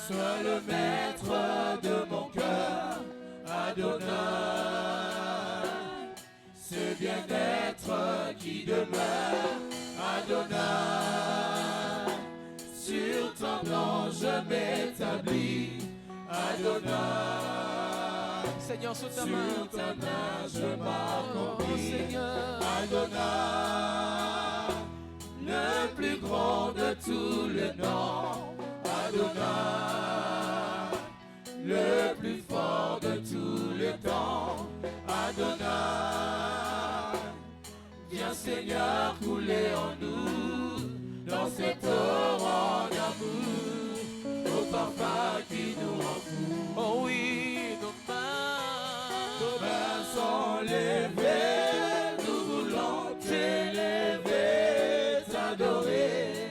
Sois le maître de mon cœur, Adonai. Ce bien-être qui demeure, Adonai. Sur ton nom je m'établis, Adonai. Seigneur, sous ta Sur main, ta main je m'accomplis, Seigneur. Adonai. Le plus grand de tous les noms, Adonai. Le plus fort de tous les temps, Adonai. Viens Seigneur couler en nous, dans cette aurore d'amour, au parfum qui nous entoure. Oh oui, nos mains sont levées, nous voulons t'élever, t'adorer,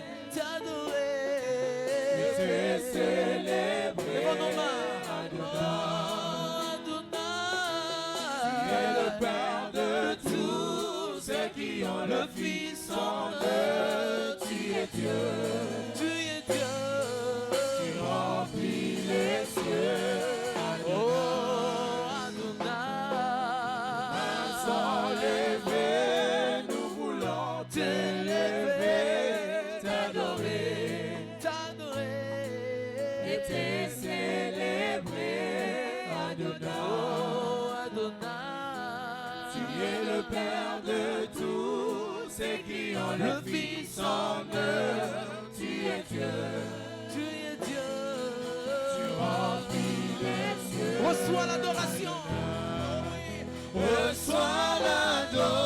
et te célébrer. Tu es le Père de tous ceux qui ont le Fils en eux. Tu es Dieu, tu remplis les cieux. Mains sont levées, nous voulons t'élever, t'adorer, et te célébrer, Adonai. Tu es le Père de tous ceux qui ont le Fils en eux. Tu es Dieu, tu remplis les cieux. Reçois l'adoration. Reçois l'adoration.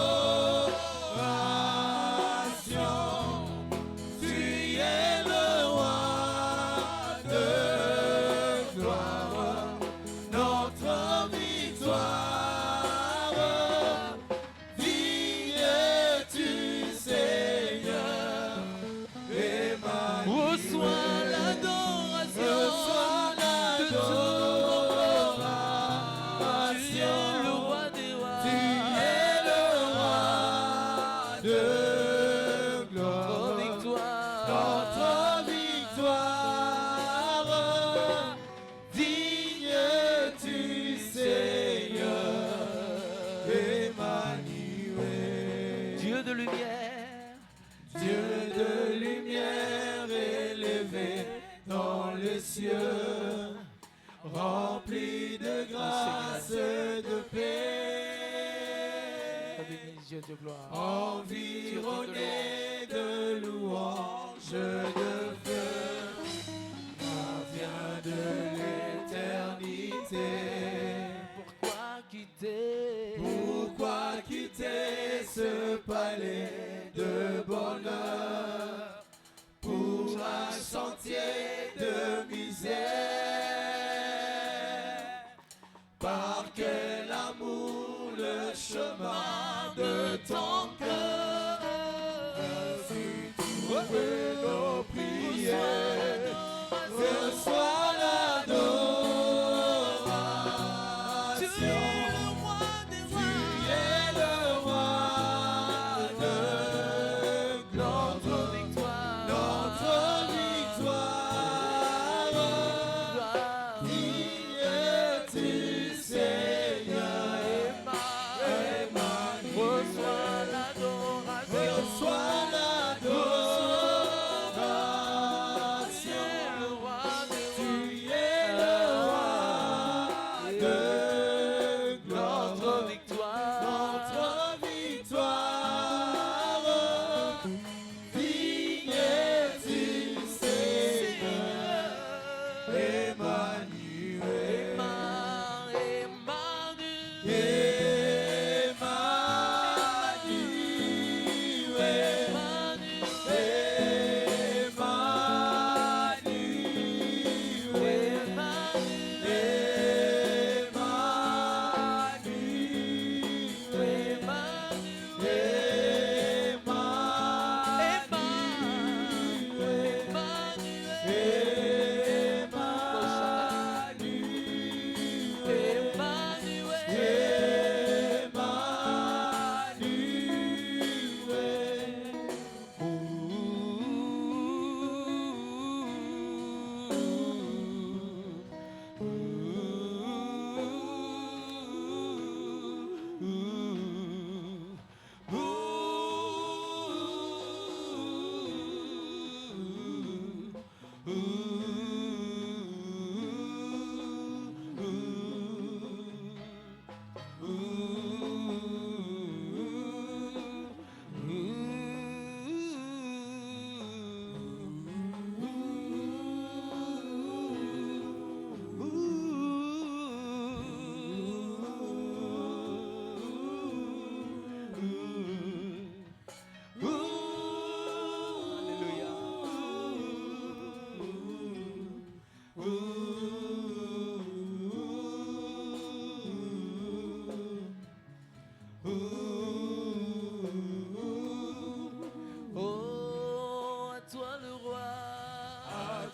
Tu es le roi de gloire, notre victoire. Digne tu Seigneur, Emmanuel. Reçois l'adoration. Reçois l'adoration. Tu es le roi de gloire, notre victoire. Digne tu Seigneur, Emmanuel. Dieu de lumière, Dieu de lumière élevé dans les cieux, rempli de grâce et de paix. Dieu de gloire. Environné de louanges de feu, vient de l'éternité. Pourquoi quitter ce palais de bonheur pour un sentier de misère? Par quel amour le chemin de ton cœur fut trouvé nos prières. Reçois l'adoration. Tu es le roi de gloire, notre victoire.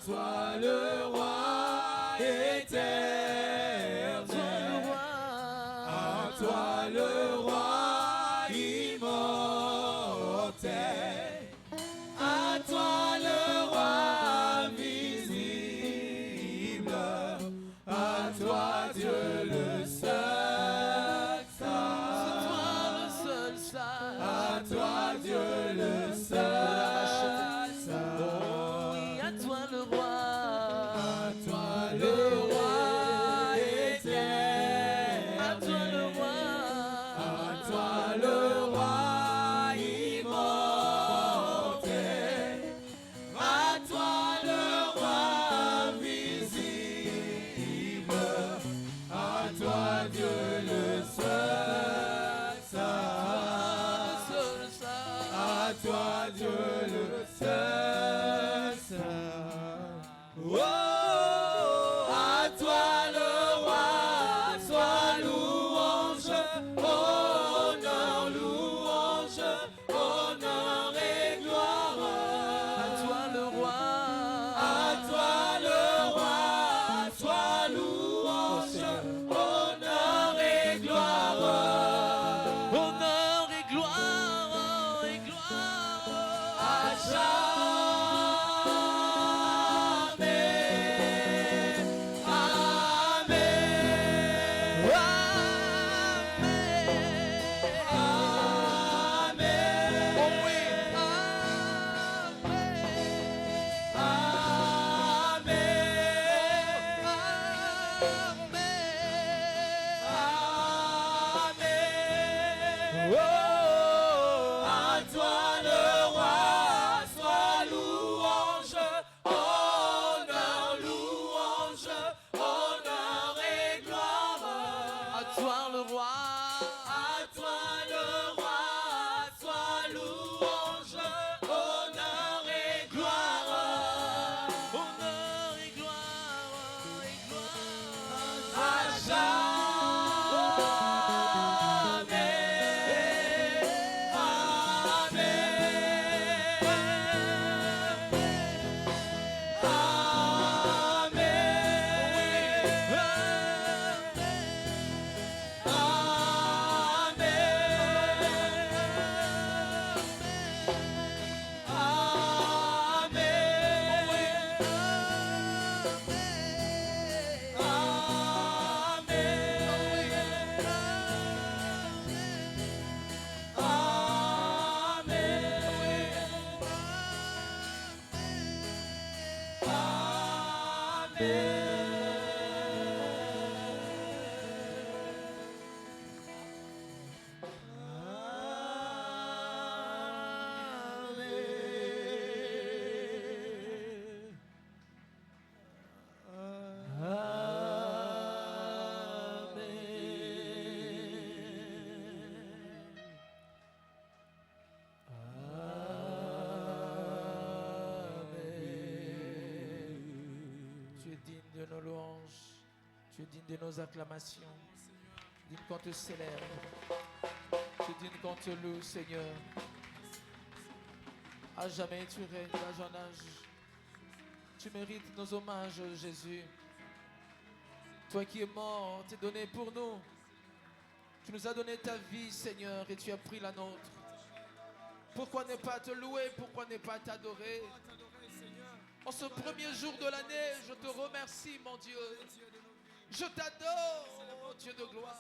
toi le roi éternel, à toi le roi immortel, à toi le roi visible, à toi Dieu le seul sage, à toi Dieu le seul sage, Oui, à toi le roi. à toi le roi éternel, À toi le roi. à toi le roi immortel, à toi le roi visible, à toi Dieu le seul sage, Seul sage. à toi Dieu le seul sage. Oh, à toi le roi soit louange, honneur, louange, honneur et gloire. À toi le roi. À toi le roi soit louange, honneur et gloire. Honneur et gloire, et gloire. À jamais. Amen. Amen. Amen. Oh oui. Amen. Amen. Oh, à toi le roi soit louange, honneur, louange, honneur et gloire. À toi le roi. À toi le roi soit louange, honneur et gloire. Honneur et gloire, et gloire. À jamais. Tu es digne de nos louanges, tu es digne de nos acclamations, digne qu'on te célèbre, tu es digne qu'on te loue, Seigneur. À jamais tu règnes d'âge en âge. Tu mérites nos hommages, Jésus. Toi qui es mort, t'es donné pour nous. Tu nous as donné ta vie, Seigneur, et tu as pris la nôtre. Pourquoi ne pas te louer? Pourquoi ne pas t'adorer? En ce premier jour de l'année, je te remercie, mon Dieu. Je t'adore, oh Dieu de gloire,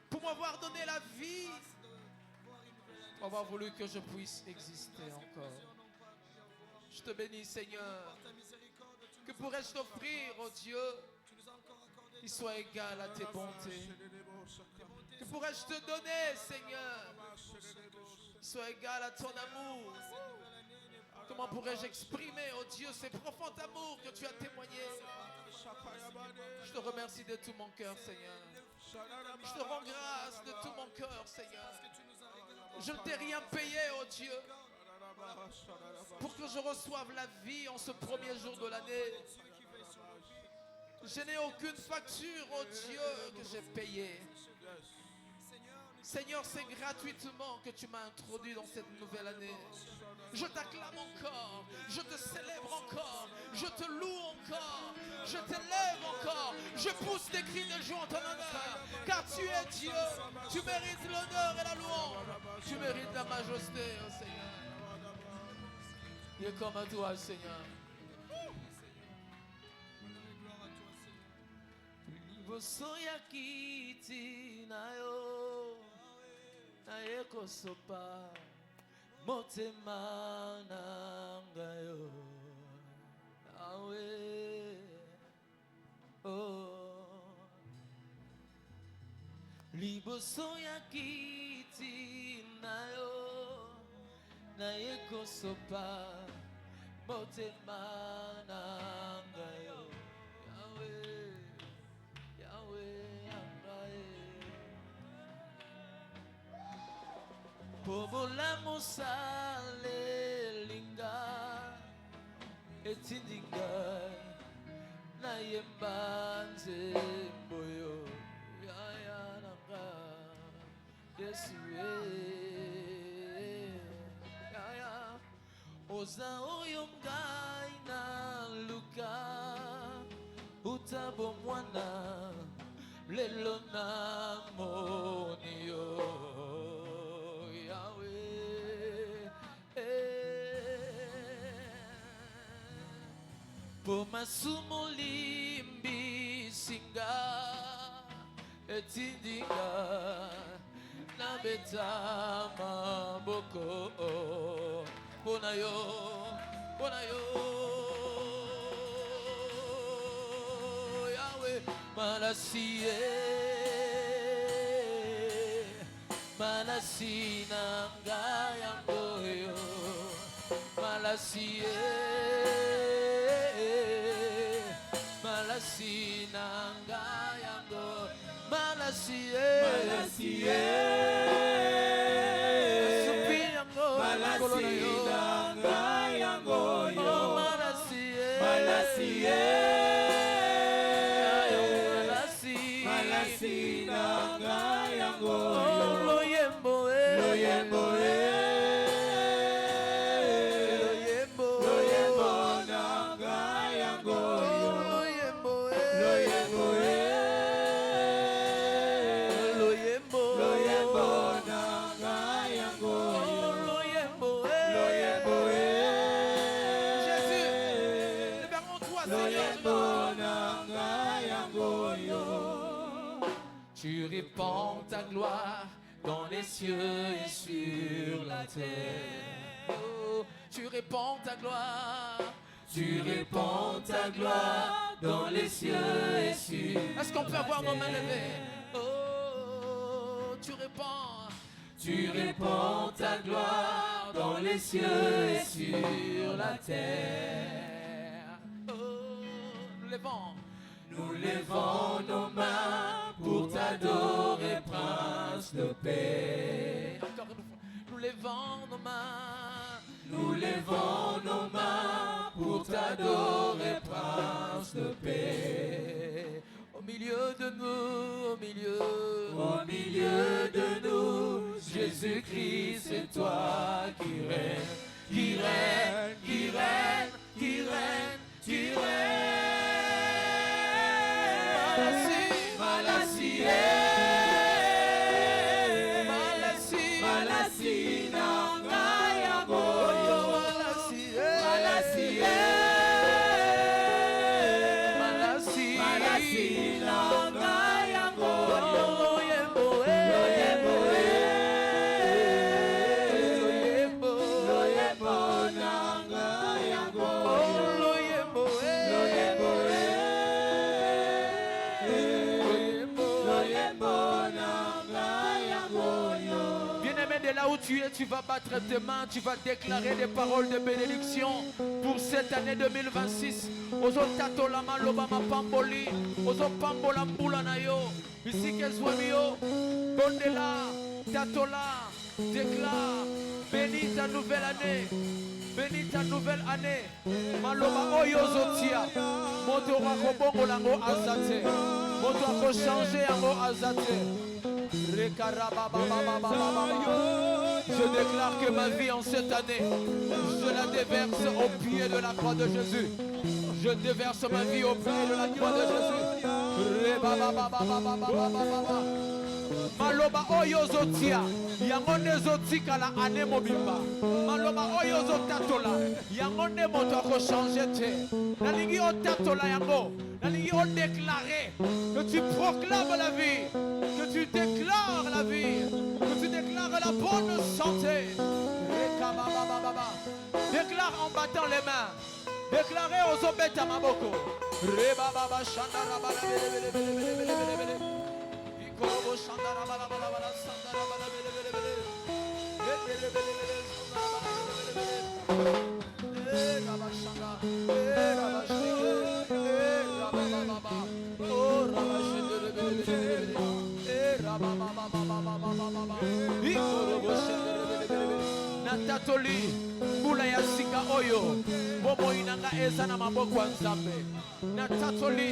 pour m'avoir donné la vie, pour avoir voulu que je puisse exister encore. Je te bénis, Seigneur. Que pourrais-je t'offrir, oh Dieu, qui soit égal à tes bontés? Que pourrais-je te donner, Seigneur, qui soit égal à ton amour? Comment pourrais-je exprimer, oh Dieu, ce profond amour que tu as témoigné? Je te remercie de tout mon cœur, Seigneur. Je te rends grâce de tout mon cœur, Seigneur. Je ne t'ai rien payé, oh Dieu, pour que je reçoive la vie en ce premier jour de l'année. Je n'ai aucune facture, oh Dieu, que j'ai payée. Seigneur, c'est gratuitement que tu m'as introduit dans cette nouvelle année. Je t'acclame encore, je te célèbre encore, je te loue encore. Je t'élève encore. Je pousse des cris de joie en ton honneur. Car tu es Dieu. Tu mérites l'honneur et la louange. Tu mérites la majesté, oh Seigneur. Il est comme à toi, Seigneur. Libosoya kiti nayo naye kosopa motema nangayo nawe oh libosoya kiti nayo naye kosopa motema nangayo Pobola musale linga etindinga na yembanze boyo ya nanga Yesu ya oza oyo ngai na luka utabo mwana lelo na monio Pomasumo limbi singa etindinga na betama boko bonayo Yahweh malasina ngayangoyo Malasinanga yango Malasie Malasinanga yango yo Malasie Malasinanga yango yo Loyembo Tu répands ta gloire dans les cieux et sur la terre. Oh, tu répands ta gloire. Tu répands ta gloire dans les cieux et sur la terre. Est-ce qu'on peut avoir nos mains levées? Oh, tu répands ta gloire dans les cieux et sur la terre. Oh, nous levons nos mains pour t'adorer, Prince de paix. Encore une fois. Nous levons nos mains pour t'adorer, Prince de paix. Au milieu de nous, Jésus-Christ, c'est toi qui règne, là où tu es, tu vas battre tes mains, tu vas déclarer des paroles de bénédiction pour cette année 2026. Ozo tato la maloba ma pamboli, ozo pambola mbula na yo, bisike zwemio, bondela, tatola, déclare, bénis ta nouvelle année. Bénis ta nouvelle année. Maloba oyo zotia. Moto rakobongo lango azate. Moto ako changer yango azate. Rekaraba baba baba baba. Je déclare que ma vie en cette année, je la déverse au pied de la croix de Jésus. Je déverse ma vie au pied de la croix de Jésus. Maloba oyo zotia yango nde zotikala ane mobimba. Maloba oyo zotatola yango nde moto akochange te. Nalingi otatola yango. Nalingi odéclarer que tu proclames la vie, que tu déclares la vie, que tu déclares la bonne santé. Déclare en battant les mains. Déclarez aux obètes à Maboko. Natatoli mbula ya sika oyo bomo inanga eza na maboko ya Nzambe. Natatoli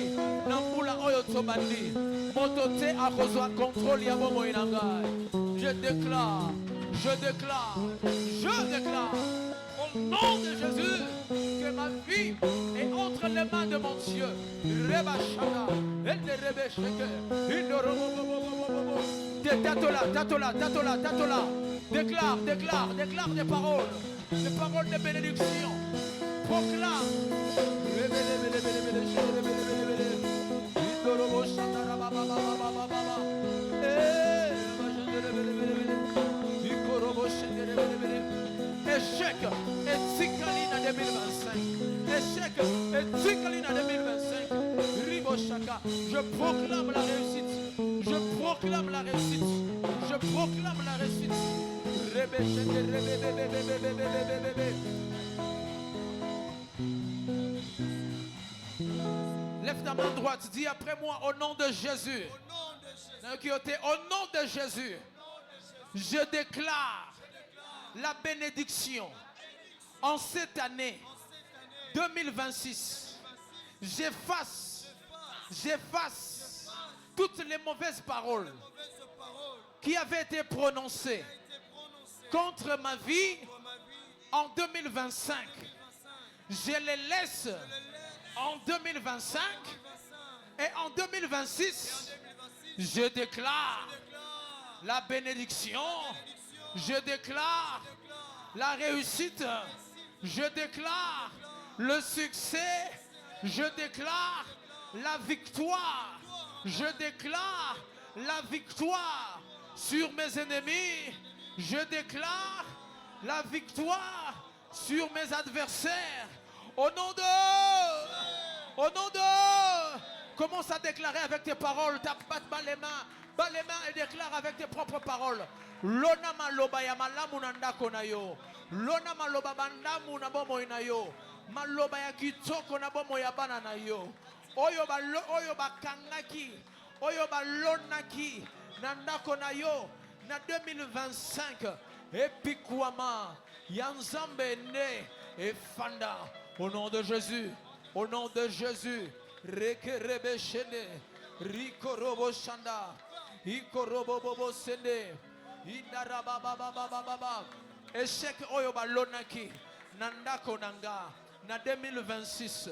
na mbula oyo tobandi moto te akozwa contrôle ya bomo inanga. Je déclare au nom de Jésus que ma vie est entre les mains de mon Dieu. Reba Shana, elle de Rebe Sheke, tatola. Déclare des paroles de bénédiction. Proclame. Échec et Tsikalina 2025. Échec et Tsikalina 2025. Ribo Shaka. Je proclame la réussite. Je proclame la réussite. Lève ta main droite, dis après moi au nom de Jésus. Au nom de Jésus, je déclare la bénédiction en cette année 2026. J'efface toutes les mauvaises paroles qui avaient été prononcées contre ma vie en 2025. Je les laisse en 2025 et en 2026, je déclare la bénédiction, je déclare la réussite, je déclare le succès, je déclare la victoire, je déclare la victoire sur mes ennemis, je déclare la victoire sur mes adversaires. Au nom de... Commence à déclarer avec tes paroles. Bats les mains et déclare avec tes propres paroles. Lona maloba ya malamu nandako na yo. Lona maloba bandamu na bomo ina yo. Maloba ya kitoko na bomo ya bana na yo. Oyo ba kangaki. Oyo ba lonaki. Nandako na yo. Na 2025. Epikuama. Yanzambe ne. Et Fanda. Au nom de Jésus. Au nom de Jésus. Rekerebe shende. Rikorobo shanda. Ikorobo bobo sende. Indarabababababa. Échec oyo balonaki. Nandako nanga. Na 2026.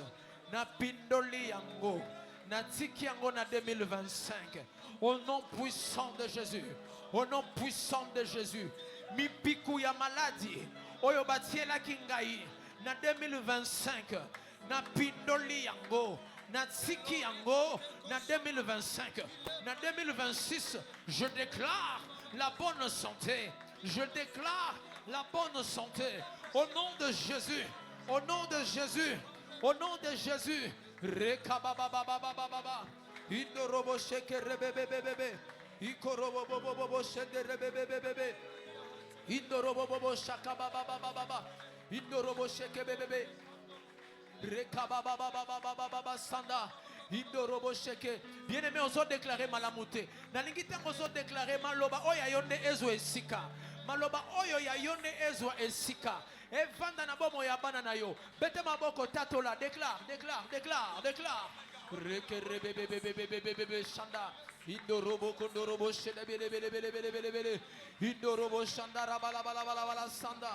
Na pindoli yango. Na tiki yango na 2025. Au nom puissant de Jésus. Au nom puissant de Jésus. Mi piku ya maladie. Oyo batiela kingai. Na 2025. Na pindoli yango. Na tsiki yango. Na 2025. Na 2026. Je déclare la bonne santé. Je déclare la bonne santé. Au nom de Jésus. Au nom de Jésus. Au nom de Jésus. Rekababababababa. Indorobo sheke rebebebebebe. Ikorobo bobo shende rebebebebebe. Indorobo bobo shakabababababa. Indorobo sheke bebebe. Rekababababababa sanda. Indorobo sheke. Bien-aimé, on s'est déclaré malamouté. Nalingita on s'est déclaré maloba oya yonde ezo esika. Maloba oyo ya yonde ezo esika. Evanda na bomo ya bana na yo. Bete maboko tato la. Déclare. Rekerebebebebebebe shanda. Indorobo kondorobo shele bele bele bele bele bele bele. Indorobo shandara bala bala bala bala sanda.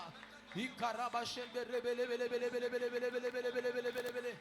Ikaraba shende rebele bele bele bele bele bele bele bele bele bele bele bele.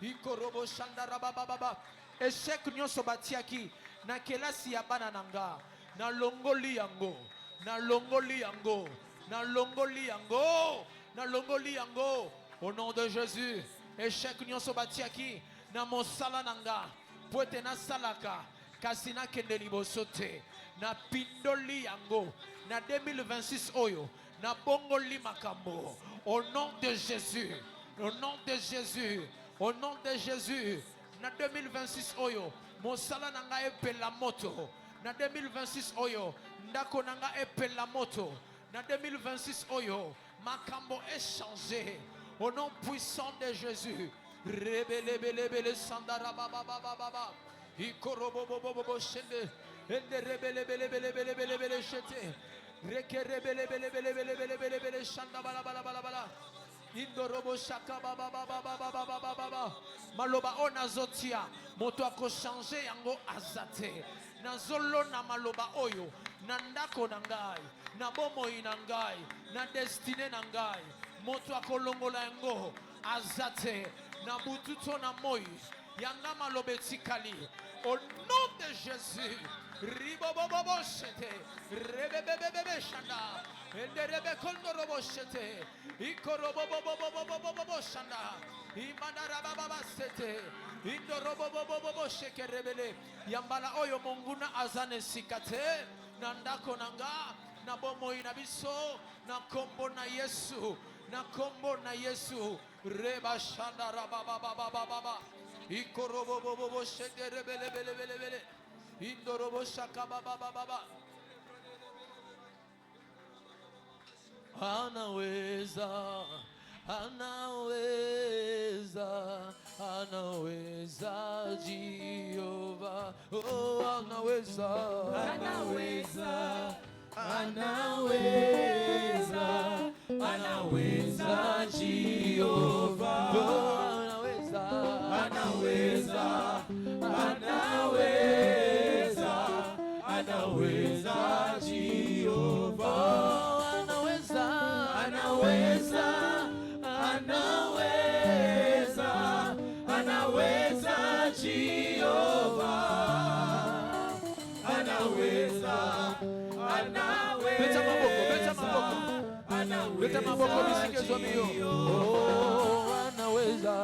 Ikorobo shandara baba baba. Eshek nyonso batiaki na kelasi ya bana nanga. Na longoli yango. Na longoli yango. Na longoli yango. Na longoli yango. Au nom de Jésus. Échec nyonso batiaki na mosala nanga. Poete na salaka. Kasina kende libosote. Na pindoli yango. Na 2026 oyo. Na bongoli makambo. Au nom de Jésus. Au nom de Jésus. Au nom de Jésus. Na 2026 oyo. Mosala nanga epela moto. Na 2026 oyo. Ndako nanga epela moto. Na 2026 oyo. Makambo est changé. Au nom puissant de Jésus. Rebele sandara baba baba baba. Ikorobo bobo bobo shende. Ende rebele bele shete. Reke rebele bele shanda bala bala bala bala. Indorobo shaka baba baba baba baba baba. Maloba ona zotia. Moto ako changer yango azate. Na zolo na maloba oyo. Na ndako na ngai. Na bomo inangai. Na destine na ngai. Moto akolongola yango azate na bututo na moi yanga malobeti kali au nom de Jésus ribobobobo shete rebebebebe shanda enderebe kondorobo shete ikorobobobobobobobo shanda imandara baba sete indorobobobobo shekerebele yambala oyo monguna azane sikate na ndako nanga na bomoi na biso na kombo na Yesu. Na kombo na Yesu reba shanda raba baba baba baba ikorobo bobo shende rebele bele bele bele indorobo shaka baba baba baba anaweza anaweza anaweza Jehova oh anaweza anaweza anaweza anaweza Jehova anaweza anaweza anaweza anaweza Jehova anaweza anaweza anaweza anaweza Jehova anaweza Beta maboko nisike zomio. Oh, anaweza,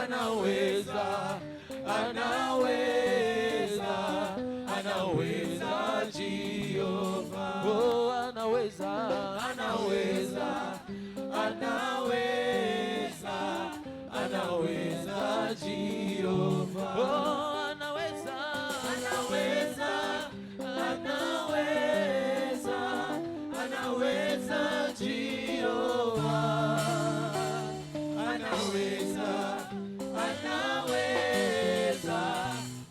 anaweza, anaweza, anaweza Jehova. Oh, anaweza, anaweza, anaweza, anaweza Jehova. Oh, anaweza, anaweza, anaweza, anaweza Jehova. Anaweza, anaweza,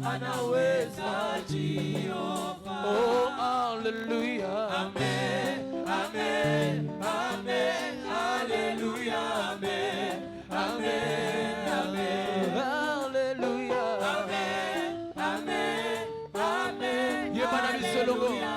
anaweza Jehova. Oh, hallelujah. Amen, amen, amen, hallelujah. Amen, amen, amen, hallelujah. Amen, amen, amen, hallelujah.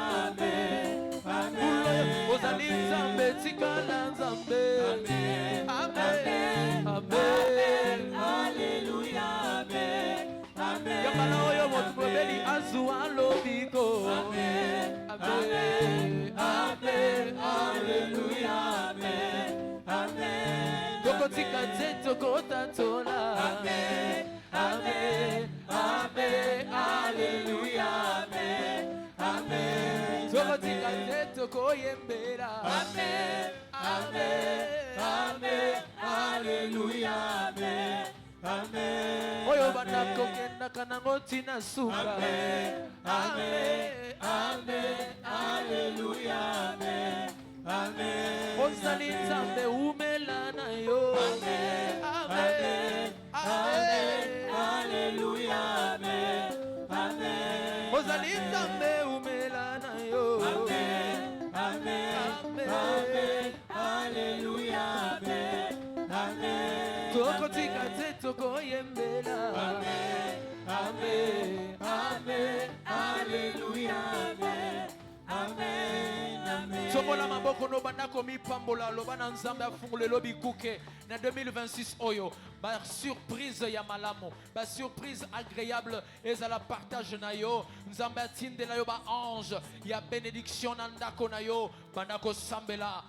Ozali nzambe tikala nzambe amen amen amen hallelujah amen amen yambala oyo motu mobeli azu alobiko amen amen amen hallelujah amen amen tokotika te tokotatola amen amen amen hallelujah amen amen tokotika te tokoyembera amen amen amen hallelujah amen amen oyo banakokenda kanango tina suka amen amen amen hallelujah amen amen ozali nzambe umela na yo amen amen amen hallelujah amen amen ozali nzambe umela na yo amen amen amen hallelujah amen amen tokotika te tokoyembela amen Amen, Amen, Alléluia, Amen, Amen, Amen. Somola maboko no bandako mi pambola lobana nzambe afungule lobi kuke na 2026 oyo ba surprise ya malamu ba surprise agréable ezala partage na yo nzambe atindela yo ba ange ya bénédiction na ndako na yo bandako sambela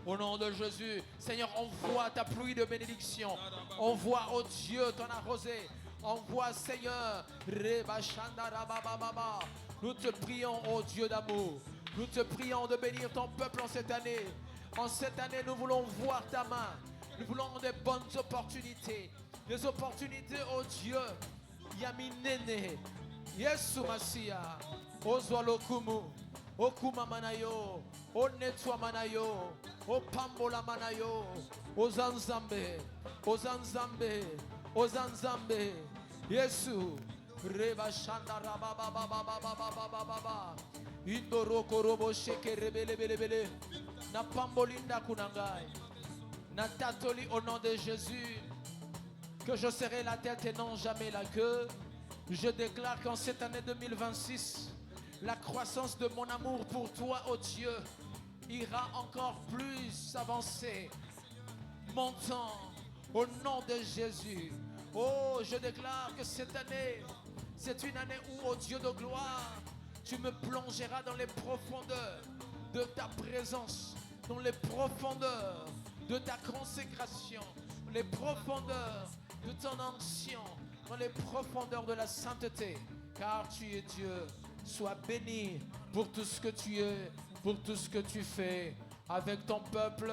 au nom de Jésus. Seigneur, envoie ta pluie de bénédiction, envoie oh Dieu ton arrosé, envoie Seigneur Reba Shanda Rababa. Nous te prions oh Dieu d'amour. Nous te prions de bénir ton peuple en cette année. En cette année, nous voulons voir ta main. Nous voulons des bonnes opportunités. Des opportunités, oh Dieu. Yaminene. Yesu Masia. Ozwalo kumu. Okuma manayo. Onetwa manayo. Opambola manayo. Ozanzambe. Ozanzambe. Ozanzambe. Yesu. Reba shanda rababa. Indoroko robo sheke rebele na pambolinda kunangai na tatoli au nom de Jésus que je serai la tête et non jamais la queue. Je déclare qu'en cette année 2026 la croissance de mon amour pour toi oh Dieu ira encore plus avancer montant au nom de Jésus. Oh, je déclare que cette année c'est une année où oh Dieu de gloire tu me plongeras dans les profondeurs de ta présence, dans les profondeurs de ta consécration, dans les profondeurs de ton onction, dans les profondeurs de la sainteté, car tu es Dieu. Sois béni pour tout ce que tu es, pour tout ce que tu fais. Avec ton peuple,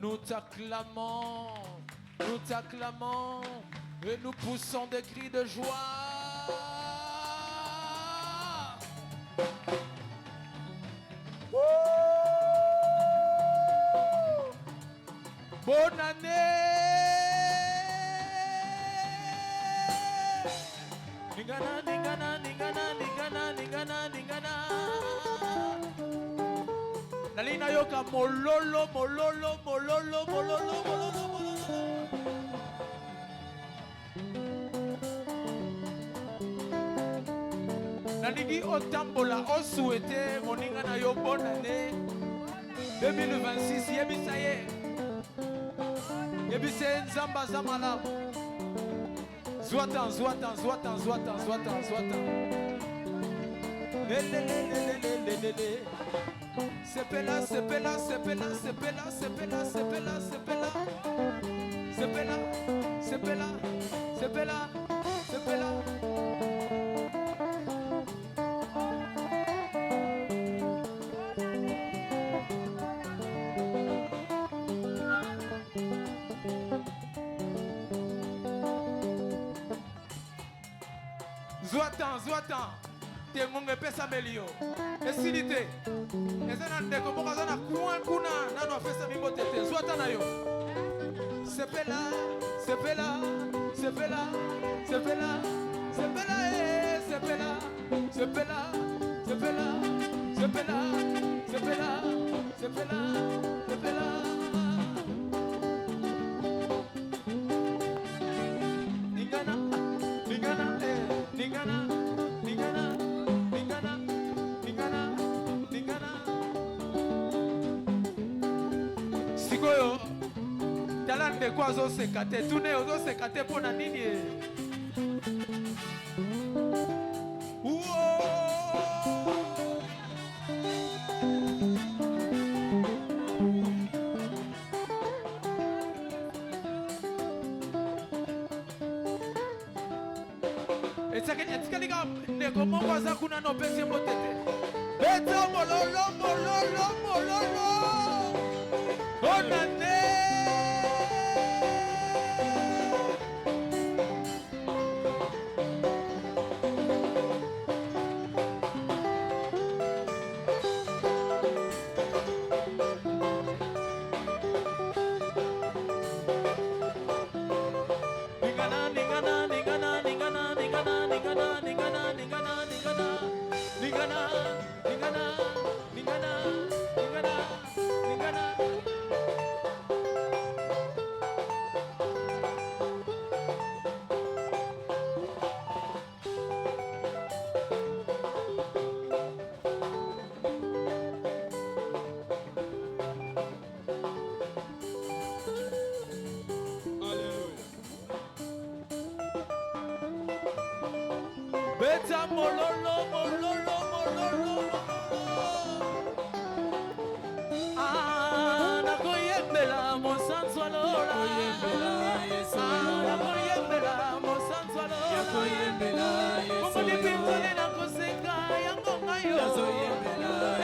nous t'acclamons et nous poussons des cris de joie. Bonne année. Ningana. Nalina yoka mololo. Nanigi otambola osouete moningana yo bonne année 2026 yebisaye. Yebise nzamba zamala. Zwatan. Sepela. Zwatan. Te munge pesa melio. Esilite. Ezana ndeko boka zana kuna nano fesa mimbo tete. Zwatan na yo. Sepela. Ningana. Sikoyo talande kwa zo sekate tune ozo sekate pona nini etikaliga ndeko moko aza kuna na opesi ye motete beto mololo bonane Beta mololo, mololo, mololo. Ah, nakoyembela mosanzu alola. Nakoyembela mosanzu alola. Yakoyembela Yesu. Komoni pinzole nakoseka yango ngayo.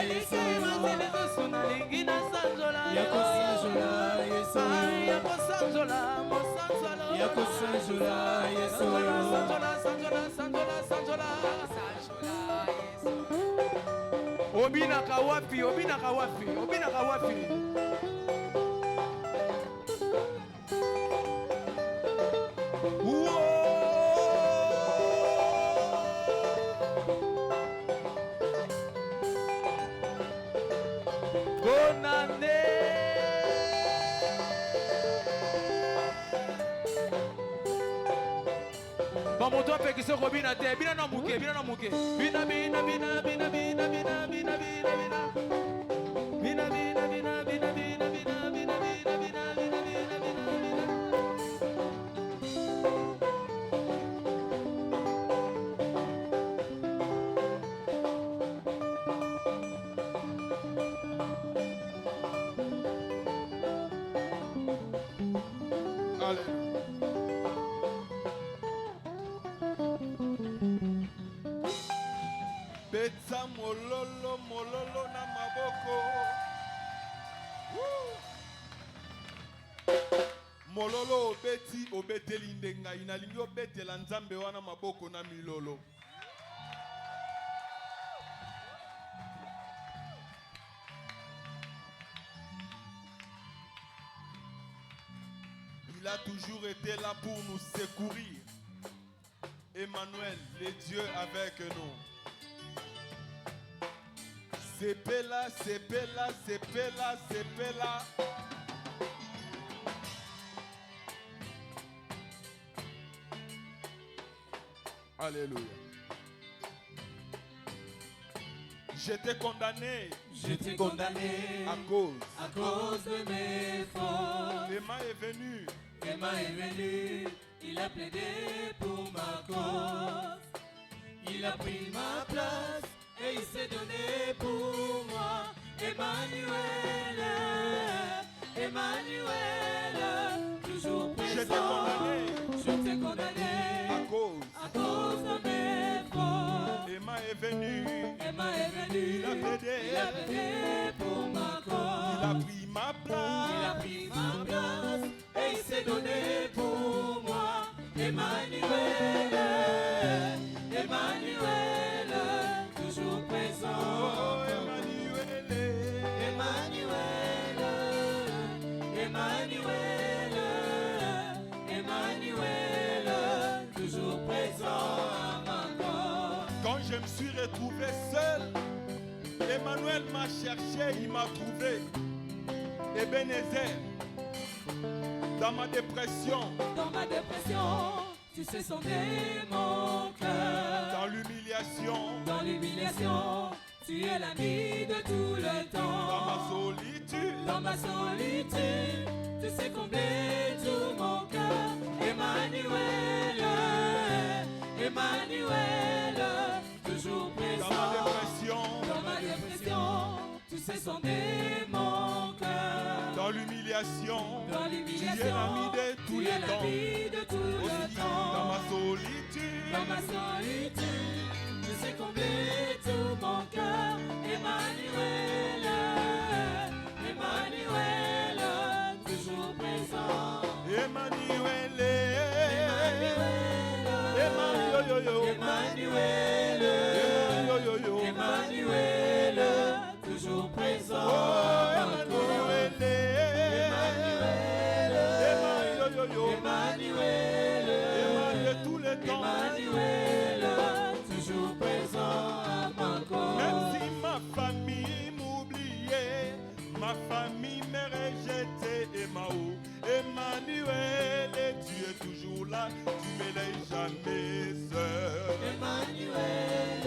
Elike mazele zosuna lingi na sanzola. Yakosanzola Yesu. Yakosanzola mosanzu alola. Yakosanzola Yesu. Sanzola, sanzola, sanzola, sanzola. Obinaka wapi, obinaka wapi, obinaka wapi. Bonne année. Bon, mon doigt fait que ce robin te bina na muke, bina na muke. Bina bina bina bina bina bina bina bina bina. Bina bina bina bina bina bina bina bina bina bina bina. Allez. Betsa mololo mololo na maboko. Mololo obeti obeteli ndenga inalingi obetela nzambe wana maboko na milolo. Il a toujours été là pour nous secourir. Emmanuel, les dieux avec nous. C'est Pella, c'est Pella, c'est Pella, c'est Pella. Alléluia. J'étais condamné. J'étais condamné à cause de mes fautes. Emma est venu. Emma est venu, il a plaidé pour ma cause. Il a pris ma place et il s'est donné pour moi. Emmanuel, Emmanuel, toujours présent. J'étais condamné à cause de mes fautes. Emma est venu, il a plaidé pour ma cause. Il a pris ma place, et il s'est donné pour moi. Emmanuel, Emmanuel, toujours présent. Oh, Emmanuel, Emmanuel, Emmanuel, Emmanuel, toujours présent à ma cause. quand je me suis retrouvé seul, Emmanuel m'a cherché, il m'a trouvé. Ebenezer, dans ma dépression, tu sais sonder mon cœur. dans l'humiliation, tu es l'ami de tout le temps. dans ma solitude, tu sais combler tout mon cœur. Emmanuel, Emmanuel, toujours présent. dans ma dépression, tu sais sonder mon cœur. dans l'humiliation, tu es l'ami de tous les temps. Dans ma solitude, tu sais combler tout mon cœur. Emmanuel, Emmanuel, toujours présent. Emmanuel, Emmanuel, Emmanuel, toujours présent. oh, Emmanuel, Emmanuel, de tous les temps. Emmanuel, toujours présent à ma cause. Même si ma famille m'oubliait, ma famille me rejetait, Emmanuel, tu es toujours là, tu me laisses jamais seul. Emmanuel,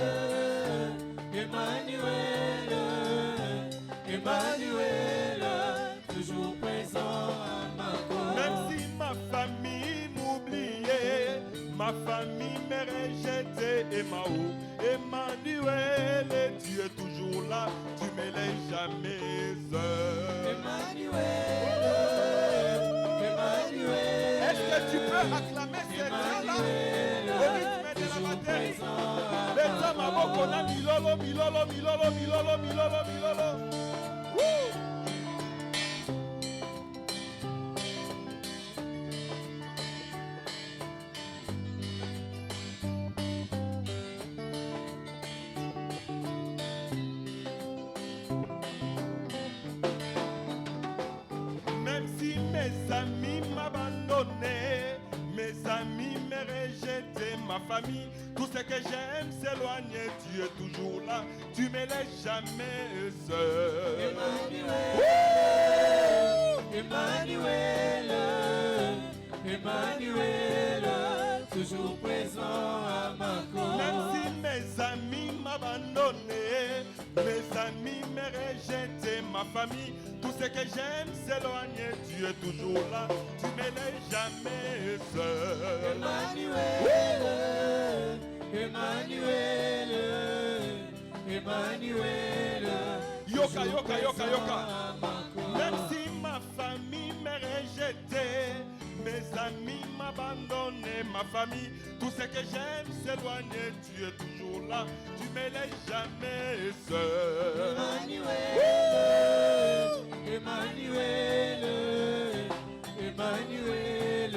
Emmanuel, Emmanuel, toujours présent à ma cause. Même si ma famille m'oubliait, ma famille me rejeté, Emmaüs, Emmanuel, tu es toujours là, tu me laisses jamais seul. Est-ce que tu peux acclamer ces gens-là au rythme de la bataille? Les hommes à Bokona, milolo, milolo, milolo, milolo, milolo, milolo. Wouh! Même si mes amis m'abandonnaient, mes amis me rejetaient, ma famille, tout ce que j'aime s'éloigner, tu es toujours là, tu me laisses jamais seul. Emmanuel, Emmanuel, toujours présent à ma cause. Même si mes amis m'abandonnaient, mes amis me rejetaient, ma famille, tout ce que j'aime s'éloigner, tu es toujours là, tu me laisses jamais seul. Emmanuel, Emmanuel, Emmanuel, Yoka, yoka, yoka, yoka. Même si ma famille me rejetait, mes amis m'abandonnaient, ma famille, tout ce que j'aime s'éloigner, tu es toujours là, tu me laisses jamais seul. Emmanuel, Emmanuel,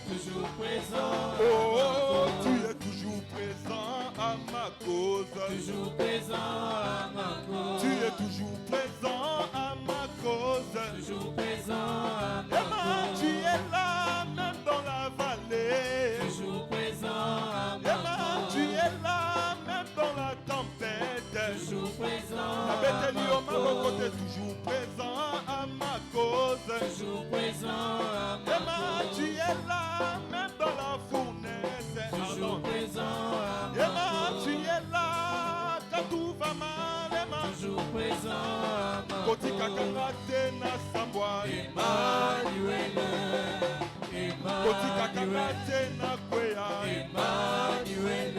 toujours présent. Oh, tu es toujours présent à ma cause. Toujours présent à ma cause. Tu es toujours présent à ma cause. Toujours présent à ma Emma, cause. tu es là même dans la vallée. Toujours présent à ma Emma, cause. tu es là même dans la tempête. Toujours présent La à bête ma au cause. côté, toujours présent à ma cause. Toujours présent à ma Emma, cause. tu es là même dans la fournaise. Toujours présent à ma Emma, cause. tu es là quand tout va mal. Emma, Toujours présent à ma Koti cause. kakangate na sambwa. Emmanuel, Koti Emmanuel, kakangate na kwea. Emmanuel,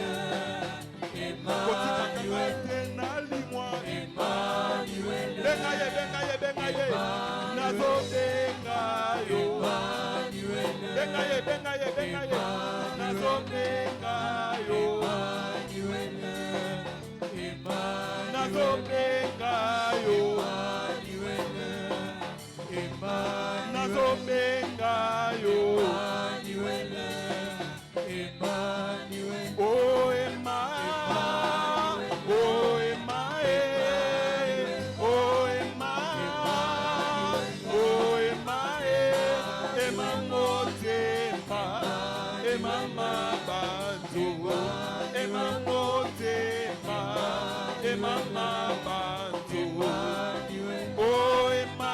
Koti Emmanuel, kakangate na lingwa. Emmanuel, Bengaye, bengaye, bengaye. Nazo bengayo. Emmanuel, Bengaye, bengaye, bengaye. Nazo bengayo. Nazo bengayo. Nazo bengayo. Oh Emma, oh Emma, oh Emma, oh Emma, Emma motema, Emma mabantu, Emma motema, Emma mabantu, oh Emma,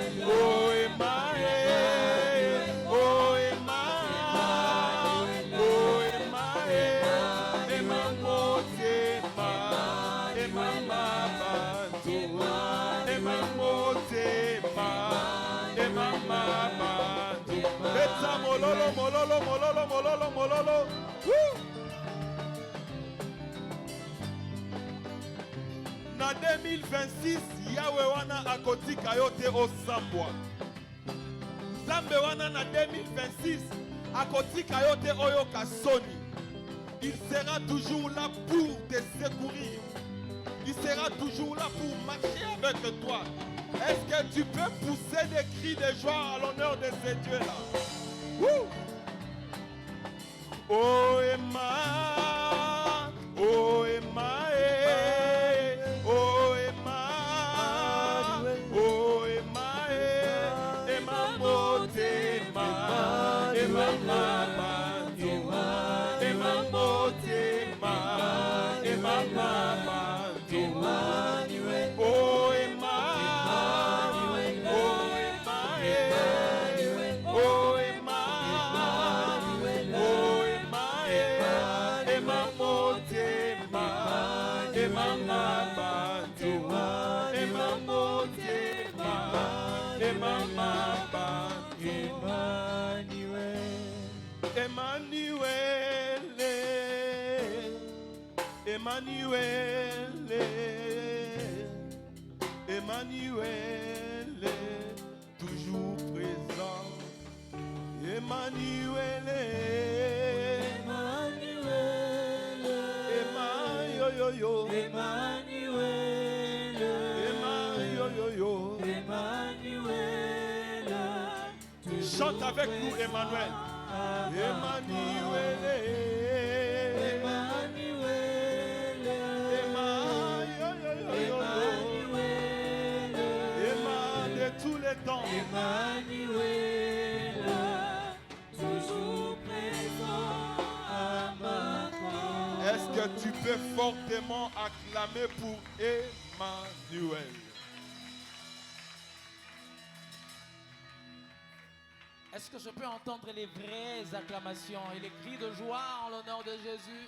oh Emma, oh Emma. Mololo, mololo, mololo, mololo, mololo. Woo! Na 2026 Yahweh wana akotika yote osambwa. Zambe wana na 2026 akotika yote oyo kasoni. Il sera toujours là pour te secourir. Il sera toujours là pour marcher avec toi. Est-ce que tu peux pousser des cris de joie à l'honneur de ces dieux-là? Woo! Oh Emma, oh Emma, oh Emma, oh Emma, Emma motema, Emma mabantu, Emma motema, Emma mabantu, oh Emma, oh Emma, oh Emma. Emmanuel, Emmanuel, Emmanuel, toujours présent. Emmanuel, Emmanuel, Emmanuel, Emmanuel, Emmanuel. Emmanuel. Chante avec nous, Emmanuel. Emmanuel, Emmanuel, Emmanuel, Emmanuel de tous les temps. Emmanuel, toujours présent à ma cause. Est-ce que tu peux fortement acclamer pour Emmanuel? Est-ce que je peux entendre les vraies acclamations et les cris de joie en l'honneur de Jésus?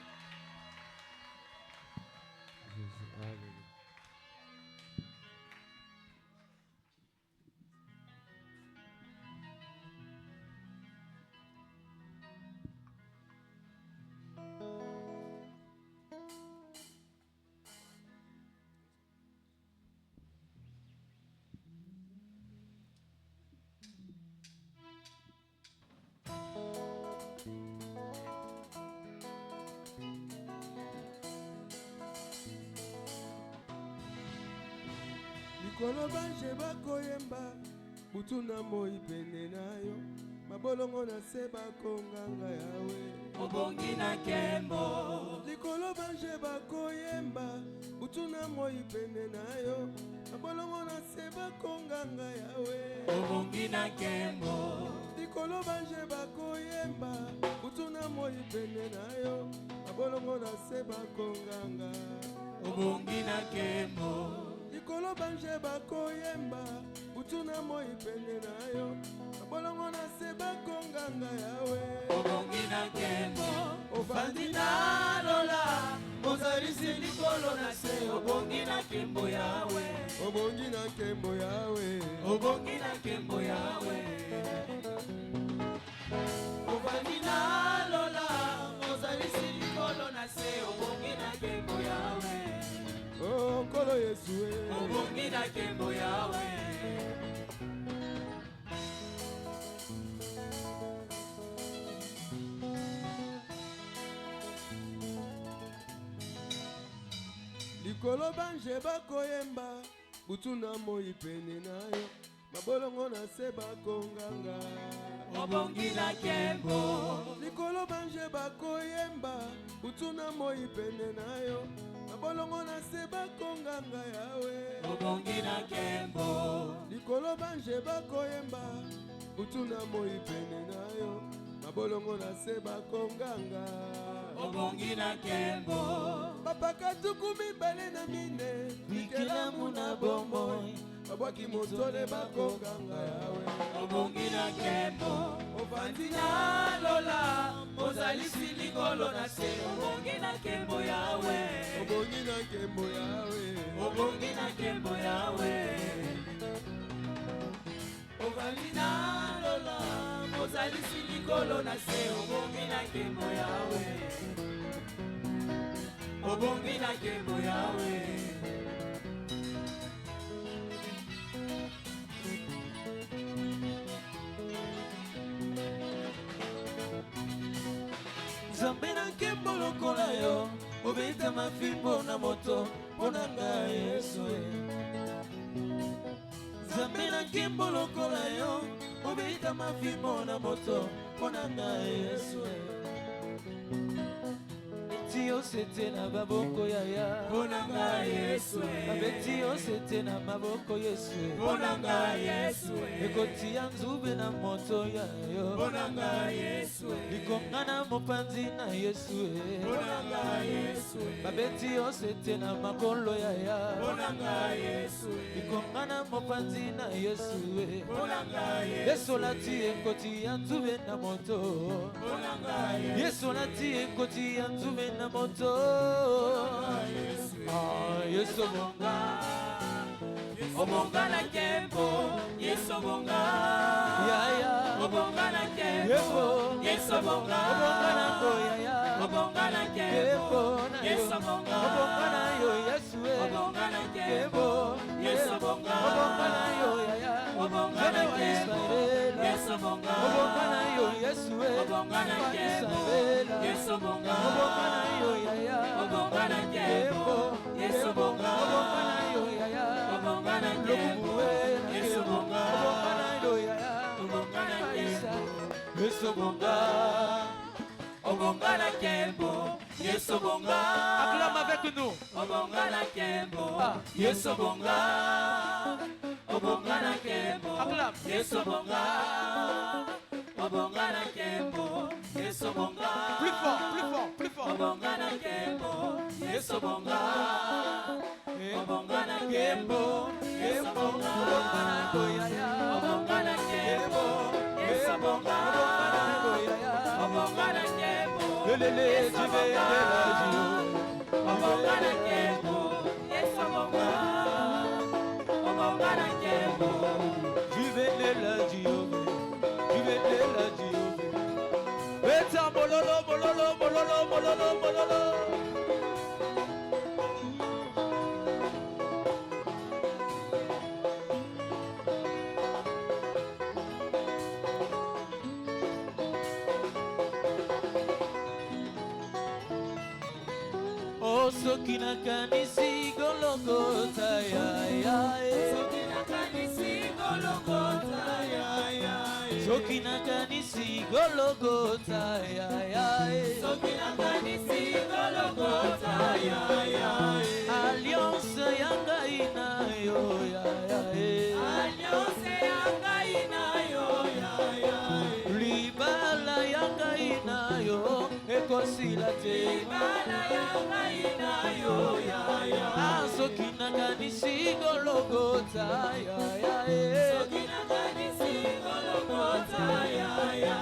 Likolo banje bakoyemba butu na moi pene na yo mabolongo na se bakonganga yawe Obongi na kembo, likolo banje bakoyemba butu na moi pene na yo mabolongo na se bakonganga yawe obongi na kembo, likolo banje bakoyemba butu na moi pene na yo mabolongo na se bakonganga obongi na kembo, likolo banje bakoyemba butu na moi pene na yo mabolongo na se bakonganga yawe obongi na kembo. ofandi Na lola, ozalisi likolo na se, obongi na kembo yawe, obongi na nkembo yawe obongi na kembo yawe. Obongi na lola, ozalisi likolo na se, obongi na kembo yawe, oh nkolo yesu obongi na kembo yawe. likolo banje bakoyemba butu na moi pene na yo mabolongo na se bakonganga Obongi na kembo, likolo banje bakoyemba butu na moi pene na yo mabolongo na se bakonganga yawe obongi na kembo, likolo banje bakoyemba butu na moi pene na yo mabolongo na se bakonganga obongi na kembo. bapaka tuku mibale na mine Bikelamu na bomoi, babwaki motole bakonganga yawe obongi na kembo. ofandi Na lola, ozalisi likolo na se, obongi na kembo yawe, obongi na nkembo yawe obongi na kembo yawe. Obongi na lola, ozalisi likolo na se, obongi na kembo yawe, obongi na kembo yawe. Nzambe na nkembo lokola yo, obeta mafimbo na moto, mpona ngai Yesu. Nzambe na nkembo lokola yo, obeta mafimbo na moto, mpona ngai Yesu. Beti yo sete na maboko ya ya, mpona ngai Yesu. Beti yo sete na maboko Yesu, mpona ngai Yesu. Ekoti ya nzube na moto ya yo, mpona ngai Yesu. Likonga na mopanzi na Yesu, mpona ngai Yesu. Babeti yo sete na makolo ya ya, mpona ngai Yesu. Likonga na mopanzi na Yesu, mpona ngai Yesu. Yesu lati ekoti ya nzube na moto, mpona ngai Yesu. Yesu lati ekoti ya nzube na moto, Yesu bonga, obonga na kembo, Yesu bonga, obonga na kembo, Yesu bonga, obonga na koya, obongana Kembo kembo na Yesu yo obonga Obonga na yo Yesu obongana Kembo kembo Yesu obonga Obonga na yo Yaya obongana Mwana wa kembo Israela Yesu obonga Obonga na yo Yesu obongana Wa kembo Israela Yesu obonga Obonga na yo Yaya obongana kembo Yesu obonga Obonga na yo Yaya obongana kembo Yesu obonga Obonga na yo Yaya obongana Aisha kembo Yesu obonga obongana kembo Yesu obonga Acclame avec nous. obongana kembo Ah. Yesu obonga obongana kembo Acclame. Yesu obonga obongana kembo Yesu obonga Plus fort, plus fort, plus fort. obongana kembo Yesu obonga obongana kembo Yesu obonga obongana kembo Yesu obonga obongana kembo Yesu obonga obongana kembo Yesu obonga obongana kembo Beta mololo, mololo, mololo, mololo, mololo. Oh, soki nakanisi golokota ya ya soki nakanisi golokota ya ya soki nakanisi golokota ya ya soki nakanisi golokota ya ya alliance ya ngai na yo ya ya alliance ya ngai na yo ya ya libala ya ngai na yo ekosila te libala ya ngai na yo ya ya soki nakanisi golokota ya ya soki nakanisi golokota ya ya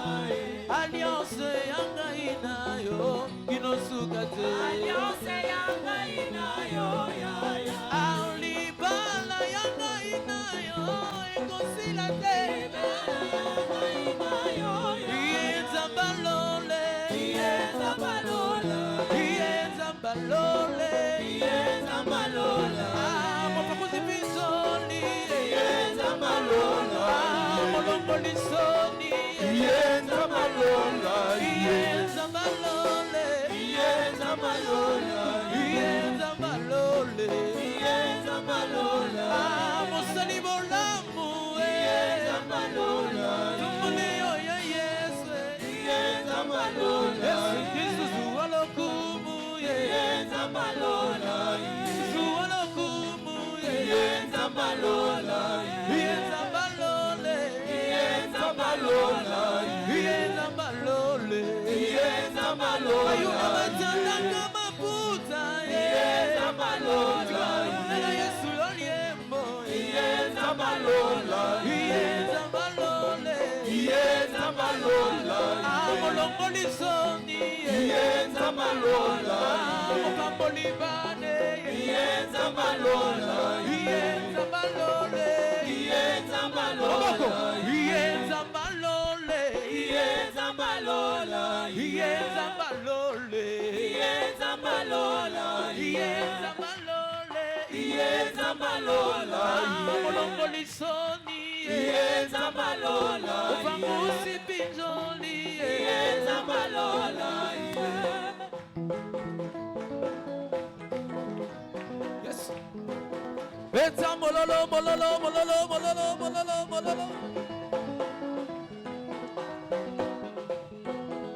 alliance ya ngai na yo kinosuka te alliance ya ngai na yo ya ya libala ya ngai na yo ekosila te Ienzambalole Ienzambalola Ienzambalole Ienzambalola Mopakuzi bizoli Ienzambalola Molongolisoni Ienzambalola Ienzambalole Ienzambalola Ienzambalole Ienzambalola Mosali bolamu Ienzambalola Tumulio ya Yesu Ienzambalola Yesu Kristu zuwalokumu Ienzambalola zuwalokumu Ienzambalola Ienzambalole Ienzambalola Ienzambalole Ienzambalola Ayuna matandanga maputa Ienzambalola Nena Yesu yoliembo Ienzambalola Ienzambalole Ienzambalola Amolongolisoni Ienzambalola Mokambolibane Ienzambalola Ienzambalole Ienzambalola Ienzambalole Ienzambalola Ienzambalole Ienzambalola Ienzambalole Ienzambalola Amolongolisoni Ienzambalola Ufangusi pinjoli Ienzambalola Yes. Beta mololo, mololo, mololo, mololo, mololo, mololo.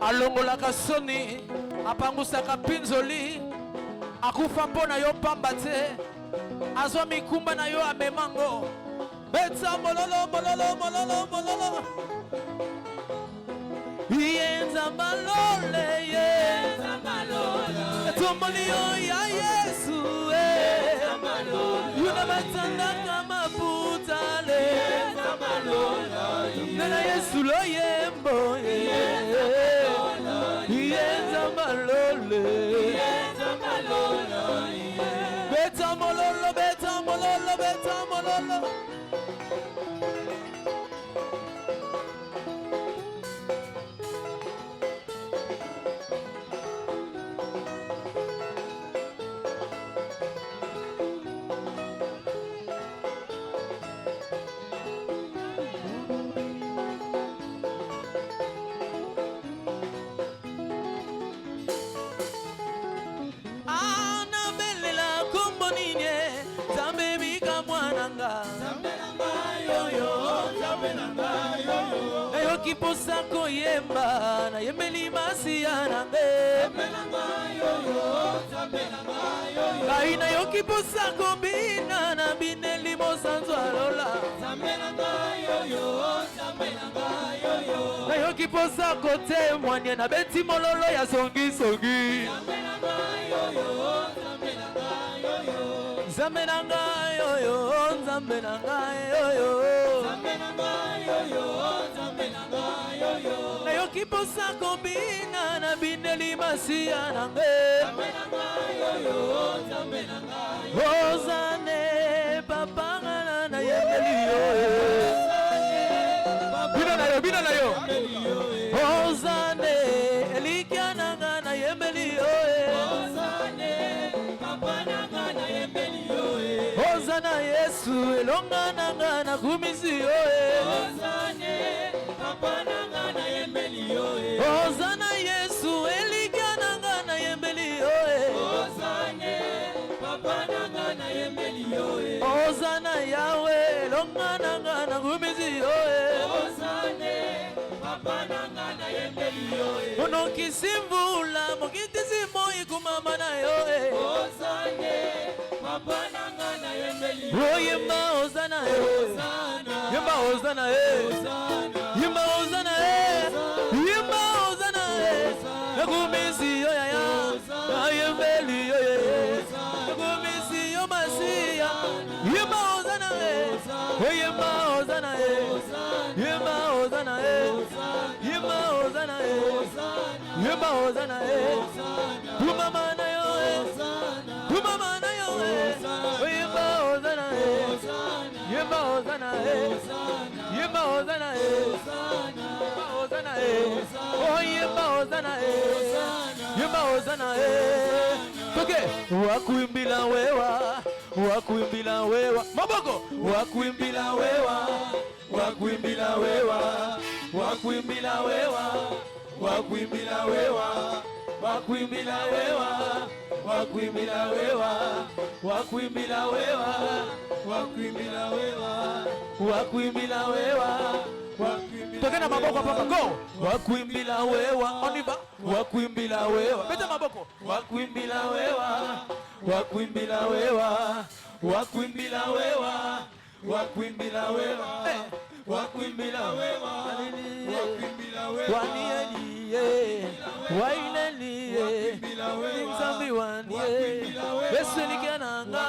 Alongolaka soni, apangusaka pinzoli, akufa mpo na yo pamba te, azwa mikumba na yo amemango. Beta mololo, mololo, mololo, mololo. Ienzambalole, Ienzambalola tomboli yo ya Yesu, yuna matandaka maputale, nena Yesu lo yembo, Ienzambalole, beta mololo, beta mololo, beta mololo. nayoki posa koyemba nayembeli masiya nange ngai nayoki posa kobina na bineli mosanzu alola nayoki posa kotemwanye na beti mololo ya songisongi nzambe na ngai yoyo nzambe na ngai yoyo nayoki posa kobina na bineli masiya nange ozane papa ngana na yembeli yo bina na yo ozane elikia nanga na yembeli yo ozana yesu elonga nanga na kumisi yo ozana yesu elikia nanga na yembeli yo ozana yawe elonga nanga na kumisi yo onokisi mvula mokitisi moi kumama na yo oyemba ozana yemba ozana yemba ozana yemba ozana nakumisi yo yaya ayembeli yo nakumisi yo masiya yemba ozana oyemba ozana yemba ozana yemba ozana yemba ozana kumama na yo kumama na yo oyemba ozana yemba ozana yemba ozana ozana oyemba ozana yemba ozana toke wakuimbila wewa maboko wakuimbila wewa wakuimbila wewa wakuimbila wewa wakuimbila wewa wakuimbila wewa wakuimbila wewa wakuimbila wewa wakuimbila wewa wakuimbila wewa tokena maboko papa go wakuimbila wewa oniba wakuimbila wewa beta maboko wakuimbila wewa wakuimbila wewa wakuimbila wewa wakuimbila wewa wakuimbila wewa wakuimbila wewa waniye waineliye nzambi waniye besulike nanga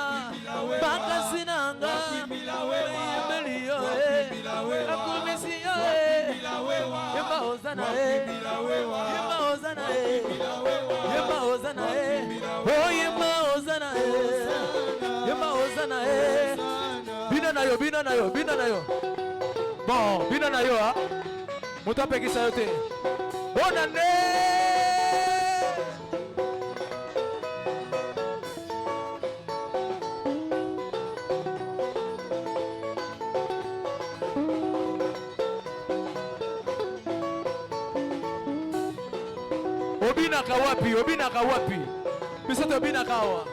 bakasi nanga yembeli yo akumisi yo yemba ozana yemba ozana yemba ozana oh yemba ozana yemba ozana bina na yo bon bina na yo ha mutu apekisa yo te bonane obinaka wapi biso tobinaka awa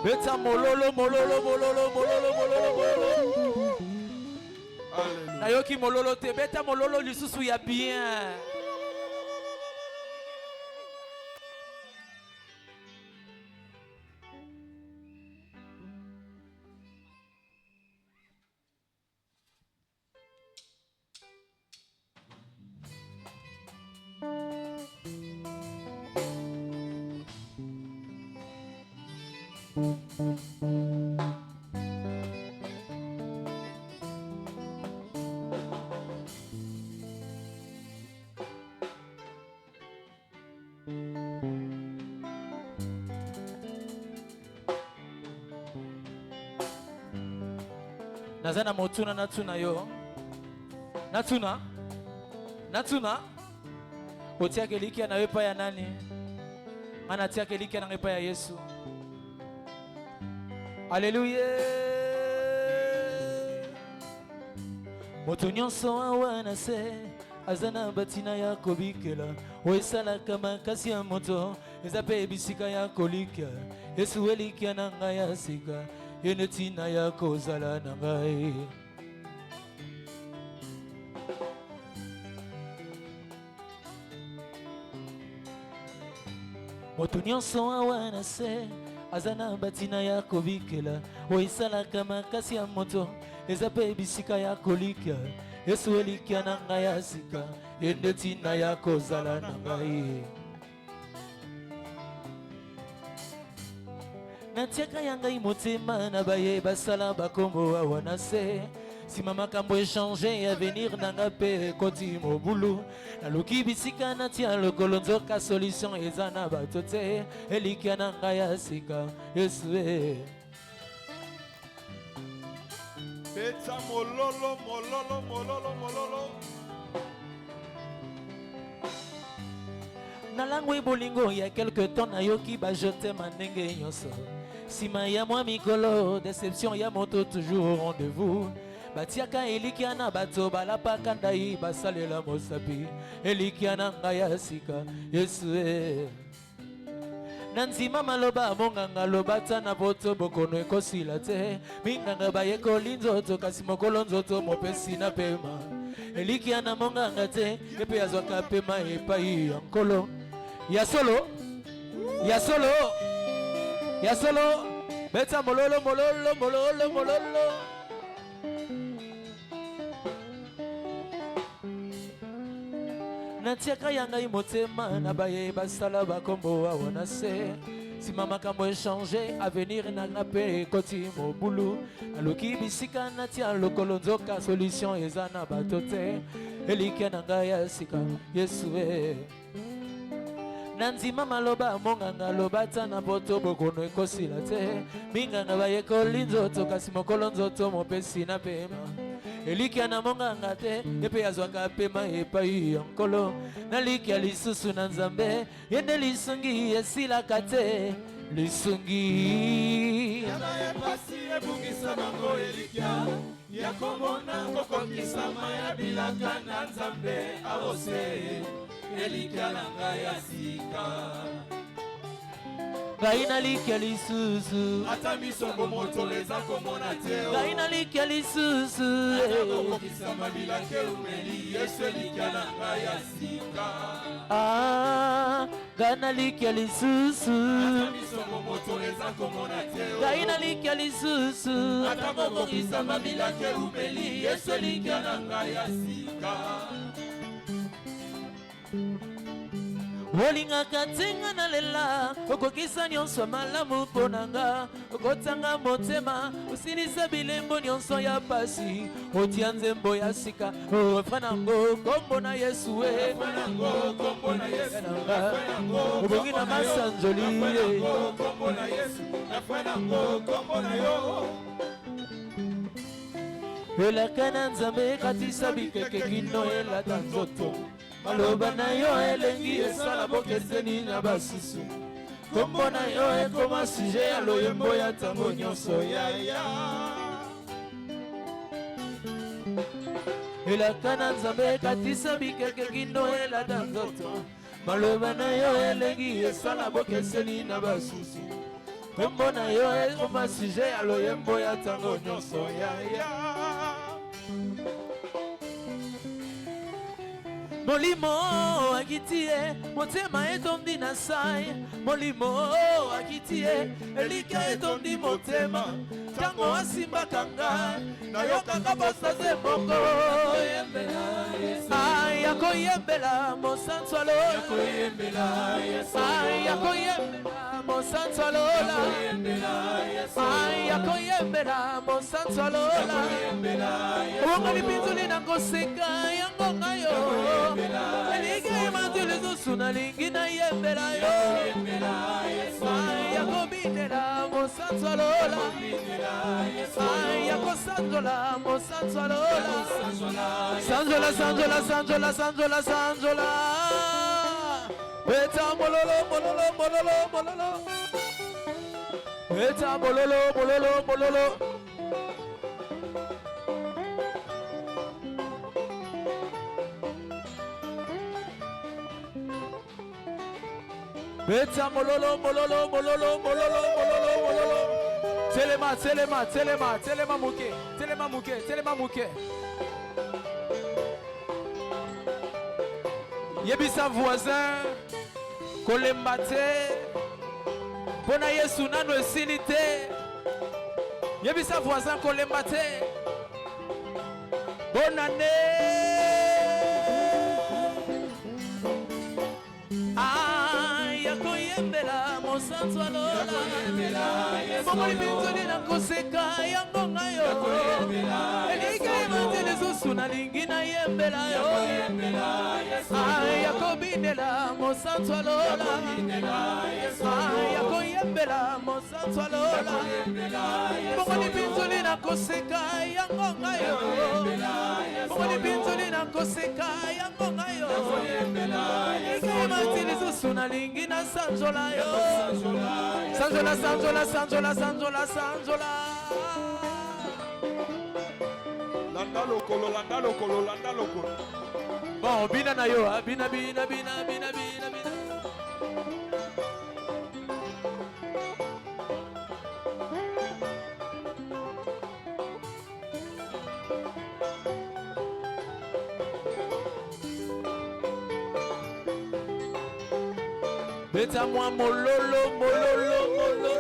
beta mololo nayoki mololo te beta mololo lisusu ya bien nazana motuna natuna yo natuna otiake likia na wepa ya nani ana tiake likia na wepa ya Yesu. Alléluia. moto nyonso awa na se aza na batina ya kobikela oyo esalaka makasi ya moto eza mpe bisika ya kolika yesu elikya na ngai ya sika ye ntina ya kozala na ngai moto nyonso awa na se aza na batina ya kobikela oyo esalaka makasi ya moto eza mpe bisika ya kolika yesu elikya na ngai ya sika ye ntina ya kozala na ngai natiaka ya ngai motema na baye basala bakombo awa na se nsima makambo echange avenir na nga mpe ekoti mobulu naluki bisika natia lokolo nzoka solution eza na bato te elikya na ngai ya sika yesu Beta mololo, mololo, mololo, mololo. nalangwi bolingo ya quelque temps nayoki bajote mandenge nyonso nsima ya mwa mikolo déception ya moto toujours au rendez-vous batiaka elikya na bato balapaka ndai basalela mosapi elikya na ngai ya sika yesu na nzima maloba monganga lobata na poto bokono ekosila te minganga bayekoli nzoto kasi mokolo nzoto mopesi na pema elikya na monganga te epe azwaka pema epai ya nkolo ya solo ya solo ya solo beta mololo mololo mololo mololo natiaka ya ngai motema na baye basala bakombo awa na se nsima makambo echange avenir na nga mpe ekoti mobulu naluki bisika natia lokolo nzoka solution eza na bato te elikya na ngai ya sika yesu na nzima maloba monganga lobata na poto bokono ekosila te minganga bayekoli nzoto kasi mokolo nzoto mopesi na pema elikya na monganga te epe azwaka pema epai ya nkolo nalikya lisusu na nzambe ye nde lisungi esilaka te lisungi epasi ebungisa bango elikya ya komona kokokisama ya bilaka na nzambe awose elikya na ngai ya sika ngai nalikya lisusu ata misongo moto eza komona te ngai nalikya lisusu kokokisama bilaka umeli yesu elikya na ngai ya sika ngai nalikya lisusu ata misongo moto eza komona te ngai nalikya lisusu ata kokokisama bilaka umeli yesu elikya na ngai ya sika olingaka ntenga na lela okokisa nyonso malamu mpo na nga okotanga motema osilisa bilembo nyonso ya pasi otia nzembo ya sika ofre nango kombo na yesu obongi na masanzoli elaka na nzambe katisa bikeke kino elata nzoto maloba na yo elengi esala bokeseni na basusu kombo na yo ekoma suje ya loyembo ya ntango nyonso yaya elaka na nzambe ekatisa bikeke kino elata nzoto maloba na yo elengi esala bokeseni na basusu kombo na yo ekoma suje ya loyembo ya ntango nyonso yaya molimo akiti ye motema etondi na sai molimo akiti ye elika etondi motema ntango asimbaka ngai nayokaka bosase moko yakoyembela mosantu alola yakoyembela mosantu alola yakoyembela mosantu alola obongo lipinzoli na koseka yango ngayo eliki emanzi lisusu nalingi nayembela yo yakobindela mosantu alola yakosanzola mosantu alola sanzola sanzola sanzola sanzola sanzola beta mololo mololo mololo mololo beta mololo mololo mololo Beta mololo mololo mololo mololo mololo mololo. Telema telema telema telema muke telema muke telema muke. Yebisa voisin kolemba te pona Yesu nano esili te. Yebisa voisin kolemba te. Bonne année. Yakoyembela mosantu alola. Mama libinzoli na koseka yango ngayo. Elike imantele susu na lingi na yembela yo. Yakobinela mosantu alola. Yakoyembela mosantu alola. Mama libinzoli na koseka yango ngayo. Mama libinzoli na koseka yango ngayo. Elike imantele susu na lingi na sanjola yo. Sanjola, sanjola, sanjola, sanjola, sanjola. Landa lokolo, landa lokolo, landa lokolo. Bon, bina na yo, bina, bina, bina, bina, bina, bina. Beta moi mololo, mololo, mololo.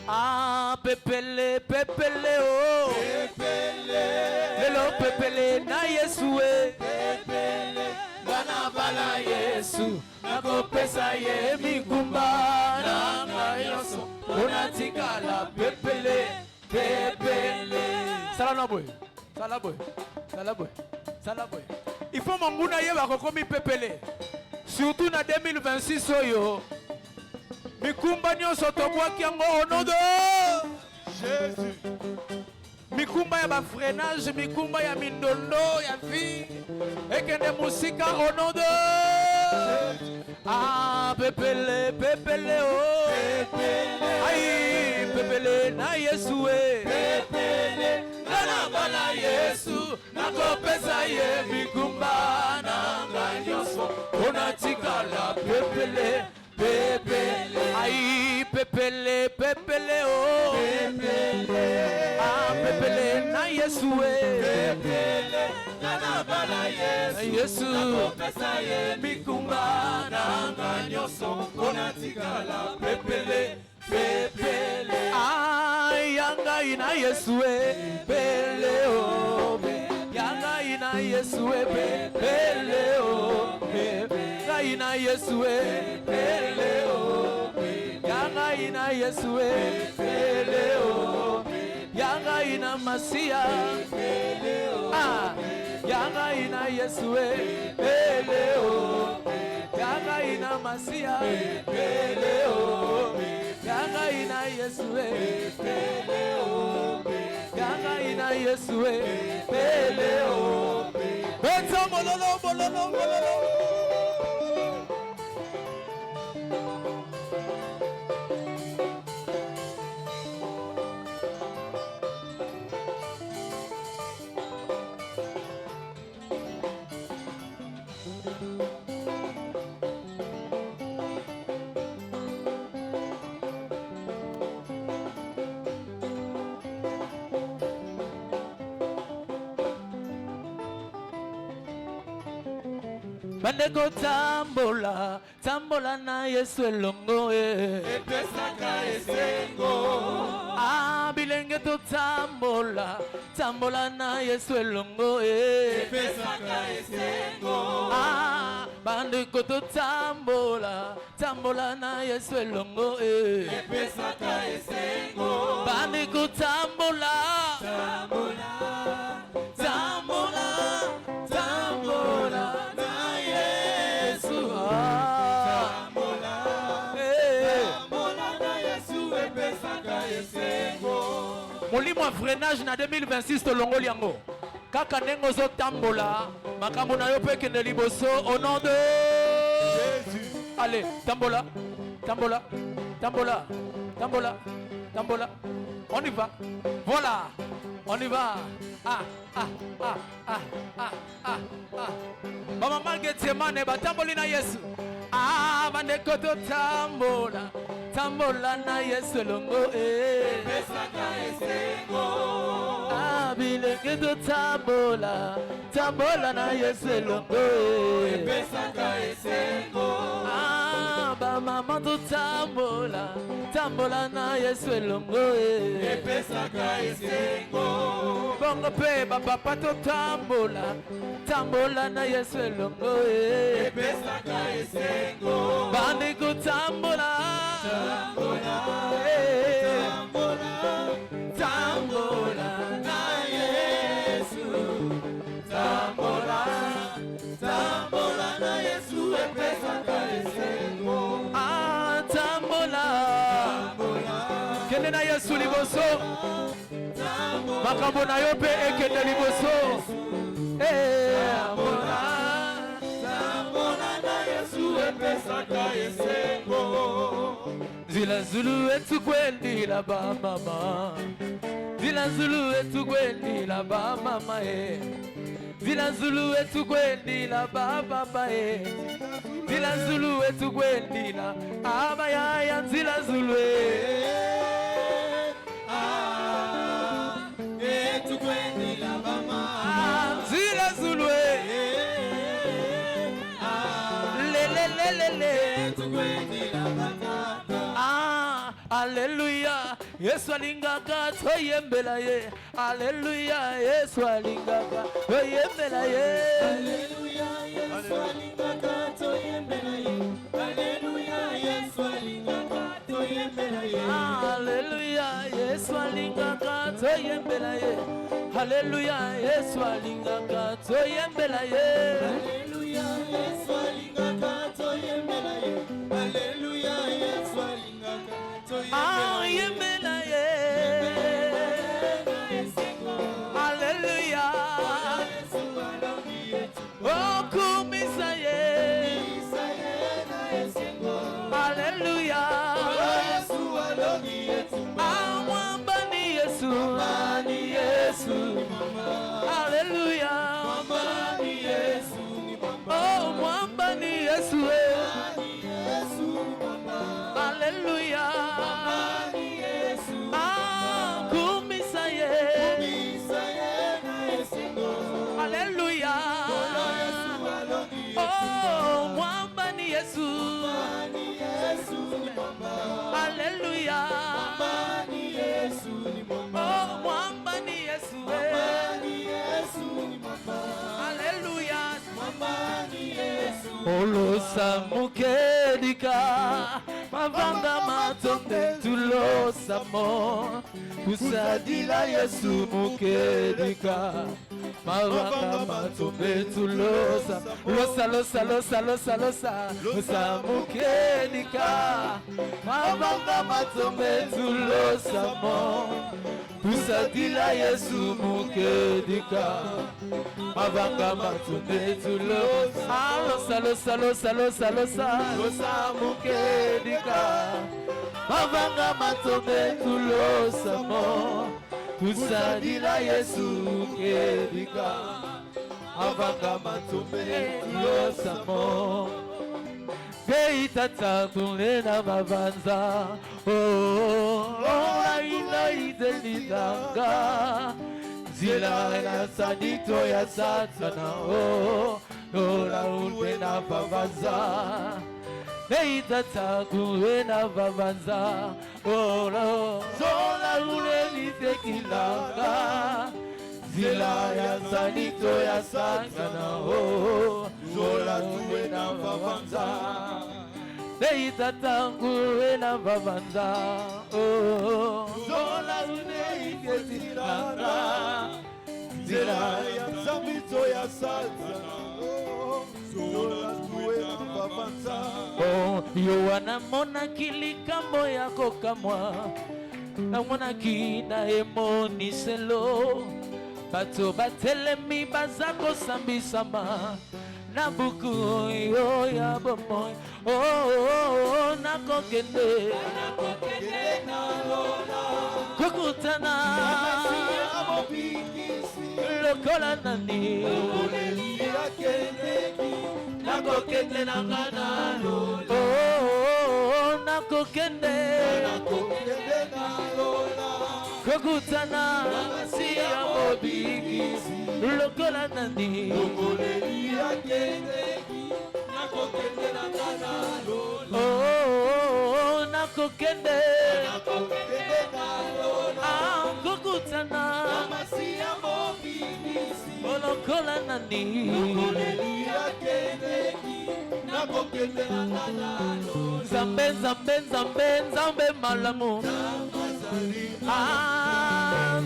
Ah, pepele, pepele, oh. Pepele. Lelo pepele na Yesu, eh. Pepele. Bana bala Yesu. Nakopesa ye mikumba na ngayoso. Unatika la pepele, pepele. Salaboy, salaboy, salaboy, salaboy. Il faut mon goût naïe va kokomi pepele. Surtout na 2026 oyo. Mikumba nyonso tobwaki yango au nom de Jésus. Mikumba ya ba freinage, mikumba ya mindondo ya vie. Ekende musika au nom de ah pepele pepele oh pepele ai pepele na Yesu eh pepele na bala Yesu nakopesa ye mikumba na nganyoso unatika la pepele pepele ai pepele pepele oh pepele ah pepele na Yesu eh pepele na bala Yesu nakopesa ye mikumba na nganyoso unatika la pepele pepele ai yanga ina Yesu eh pepele oh yanga ina Yesu eh pepele oh yanga ina Yesu eh pepele oh yanga ina Yesu eh pepele oh yanga ina Masia pepele oh ah yanga ina Yesu pele o yanga ina Masia pele o yanga ina Yesu pele o yanga ina Yesu pele o beta mololo mololo mololo. Bandeko tambola, tambola na Yesu elongo Epesaka esengo. Ah, bilenge to tambola, tambola na Yesu elongo Epesaka esengo. Ah, bandeko to tambola, tambola na Yesu elongo Epesaka esengo. bandeko tambola, Tambola, tambola, tambola na Yesu tambola, tambola na Yesu epesaka esengo. molimo ya freinage na 2026 tolongoli yango kaka ndenge ozotambola makambo na yo mpe ekende liboso au nom de Jésus. allez tambola tambola tambola, tambola, tambola. On y va. Voilà. On y va. Ah, ah, ah, ah, ah, ah, ah. Mama Margaret mane ba tamboli na Yesu. Ah, bande koto tambola. Tambola na Yesu longo eh. Epesaka esengo. Ah, bile koto tambola. Tambola na Yesu longo eh. Epesaka esengo. Ah, ba mama to tambola. Tambola na Yesu longo eh. Epesaka esengo. Bongo pe ba papa to tambola. Tambola na Yesu longo eh. Epesaka esengo. Bande ko tambola. Tambola. Eh. Tambola. Tambola na Yesu. Tambola. Tambola na Yesu. Epesaka esengo. Ah, tambola. Kende na Yesu liboso. Makambo na yo pe ekende liboso. Tambola. Tambola na Yesu. Epesaka esengo. Zila Zulu etu kwendi la ba mama. Zila Zulu etu kwendi la ba mama eh. Zila Zulu etu kwendi la ba baba eh. Zila Zulu etu kwendi la abaya ya Zila Zulu eh. Zila Zulu eh. Le. Ah, Alléluia. Yesu alingaka toyembela ye. Alléluia. Yesu alingaka toyembela ye. Alléluia, Yesu alingaka toyembela ye. Alléluia, Yesu alingaka toyembela ye. Alléluia. Yesu alingaka toyembela ye. Alléluia. Yesu alingaka toyembela ye. Alléluia, Yesu alingaka toyembela ye. Alléluia, Yesu alingaka Ah, toyembela ye. yembela ye. Alléluia. Yesu alongi yetu. Oh, kumisa ye. Isa ye na esengo. Alléluia. Yesu alongi yetu. Ah, mwamba ni Yesu. Ni Yesu. Alléluia. Mama ni Yesu ni mama. Oh, mwamba ni Yesu. Ni Yesu mama. Alléluia. Ni Yesu. Ah, kumisa ye. Isa ye na esengo. Alléluia. Yesu alongi yetu. Oh, mwamba ni Yesu. Ni Yesu ni mama. Alléluia. Ni Yesu ni mama. Oh, mwamba ni Yesu. Ni Yesu ni mama. Alléluia. Mama ni Yesu. Olosa mukedika mavanga matombe tulosamo kusadila Yesu mukedika mavanga matombe tulosa losa mukedika mavanga matombe tulosamo kusadila Yesu mukedika mavanga matombe tulosa losa mukedika mavanga matombe tulosamo kusadila Yesu mukedika mavanga matombe tulosamo Geitata kunena mavanza ina idelidanga zila na sanito ya satana Ora unena vavanza Geitata kunena vavanza Zola uneni tekilanga zila ya sanito ya satana Zola unena vavanza Deita tangu ena vavanza Zola uneiketiranga Zila ya samito ya satana Zola uena vavanza Yowana mona kilikambo yako kamwa Na mona kina emoni selo Bato batelemi bazako sambisama na buku oyo ya bomoi oh nakokende kokutana lokola nani nakokende na ngana oh nakokende kokutana siya mobikisi lokola nani oh nakokende kokutana lokola nani Zambe zambe zambe zambe malamu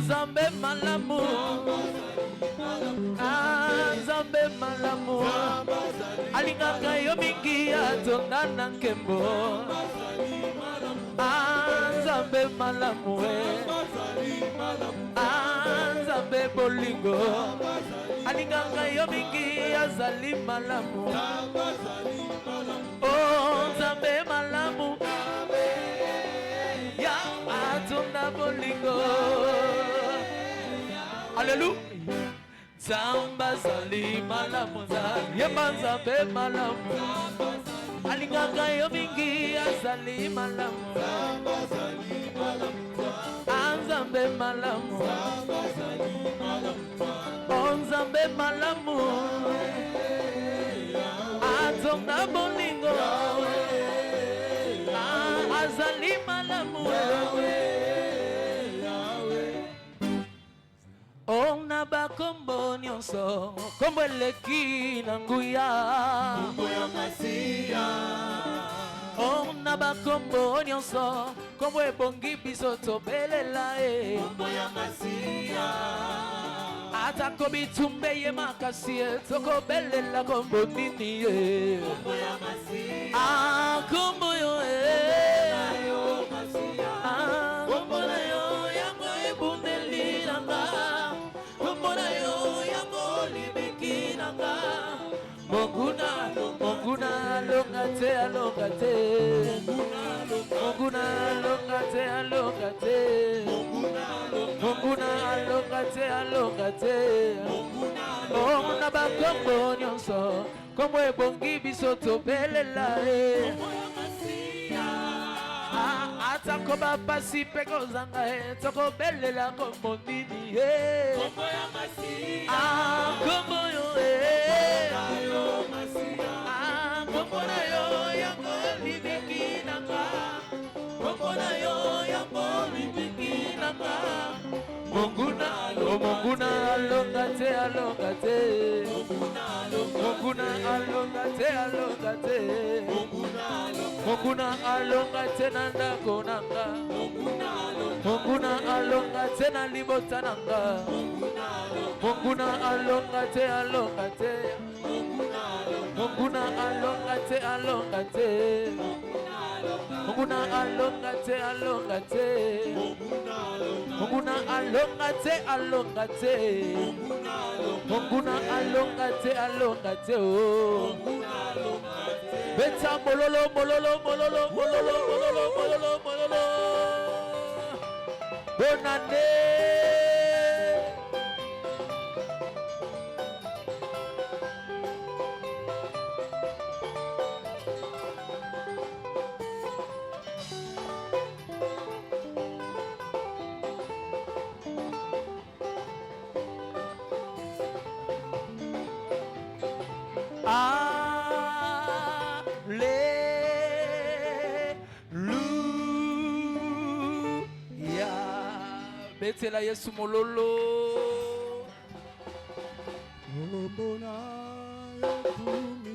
zambe malamu zambe malamu alingaka yo mingi atondana nkembo zambe malamu zambe bolingo alingaka yo mingi azali malamu zambe malamu ya atonda bolingo Alléluia Zamba zali malamu yemba zambe malamu alingaka yo mingi azali malamu Zambe malamu Zambe malamu atonda bolingo azali malamu ona bakombo nyonso kombo eleki na nguya ona bakombo nyonso kombo ebongi biso tobelela atako bitumbe ye makasi tokobelela kombo nini kombo yo kombo na yo yango ebundeli nanga kombo na yo yango libiki nanga Monguna longa te Monguna longa te Monguna bakombo nyonso kombo ebongi biso tobelela atako bapasi mpe kozanga tokobelela kombo nini kombo yo kombo na yo yango libiki nanga kombo na yo yango libiki nanga Monguna alonga te Monguna alonga te Monguna alonga te na ndako nanga Monguna alonga te na libota nanga Monguna alonga te Monguna alonga te Monguna alonga te Monguna alonga te Monguna alonga te oh Beta mololo Bonne année Betela Yesu mololo Mbona yakumi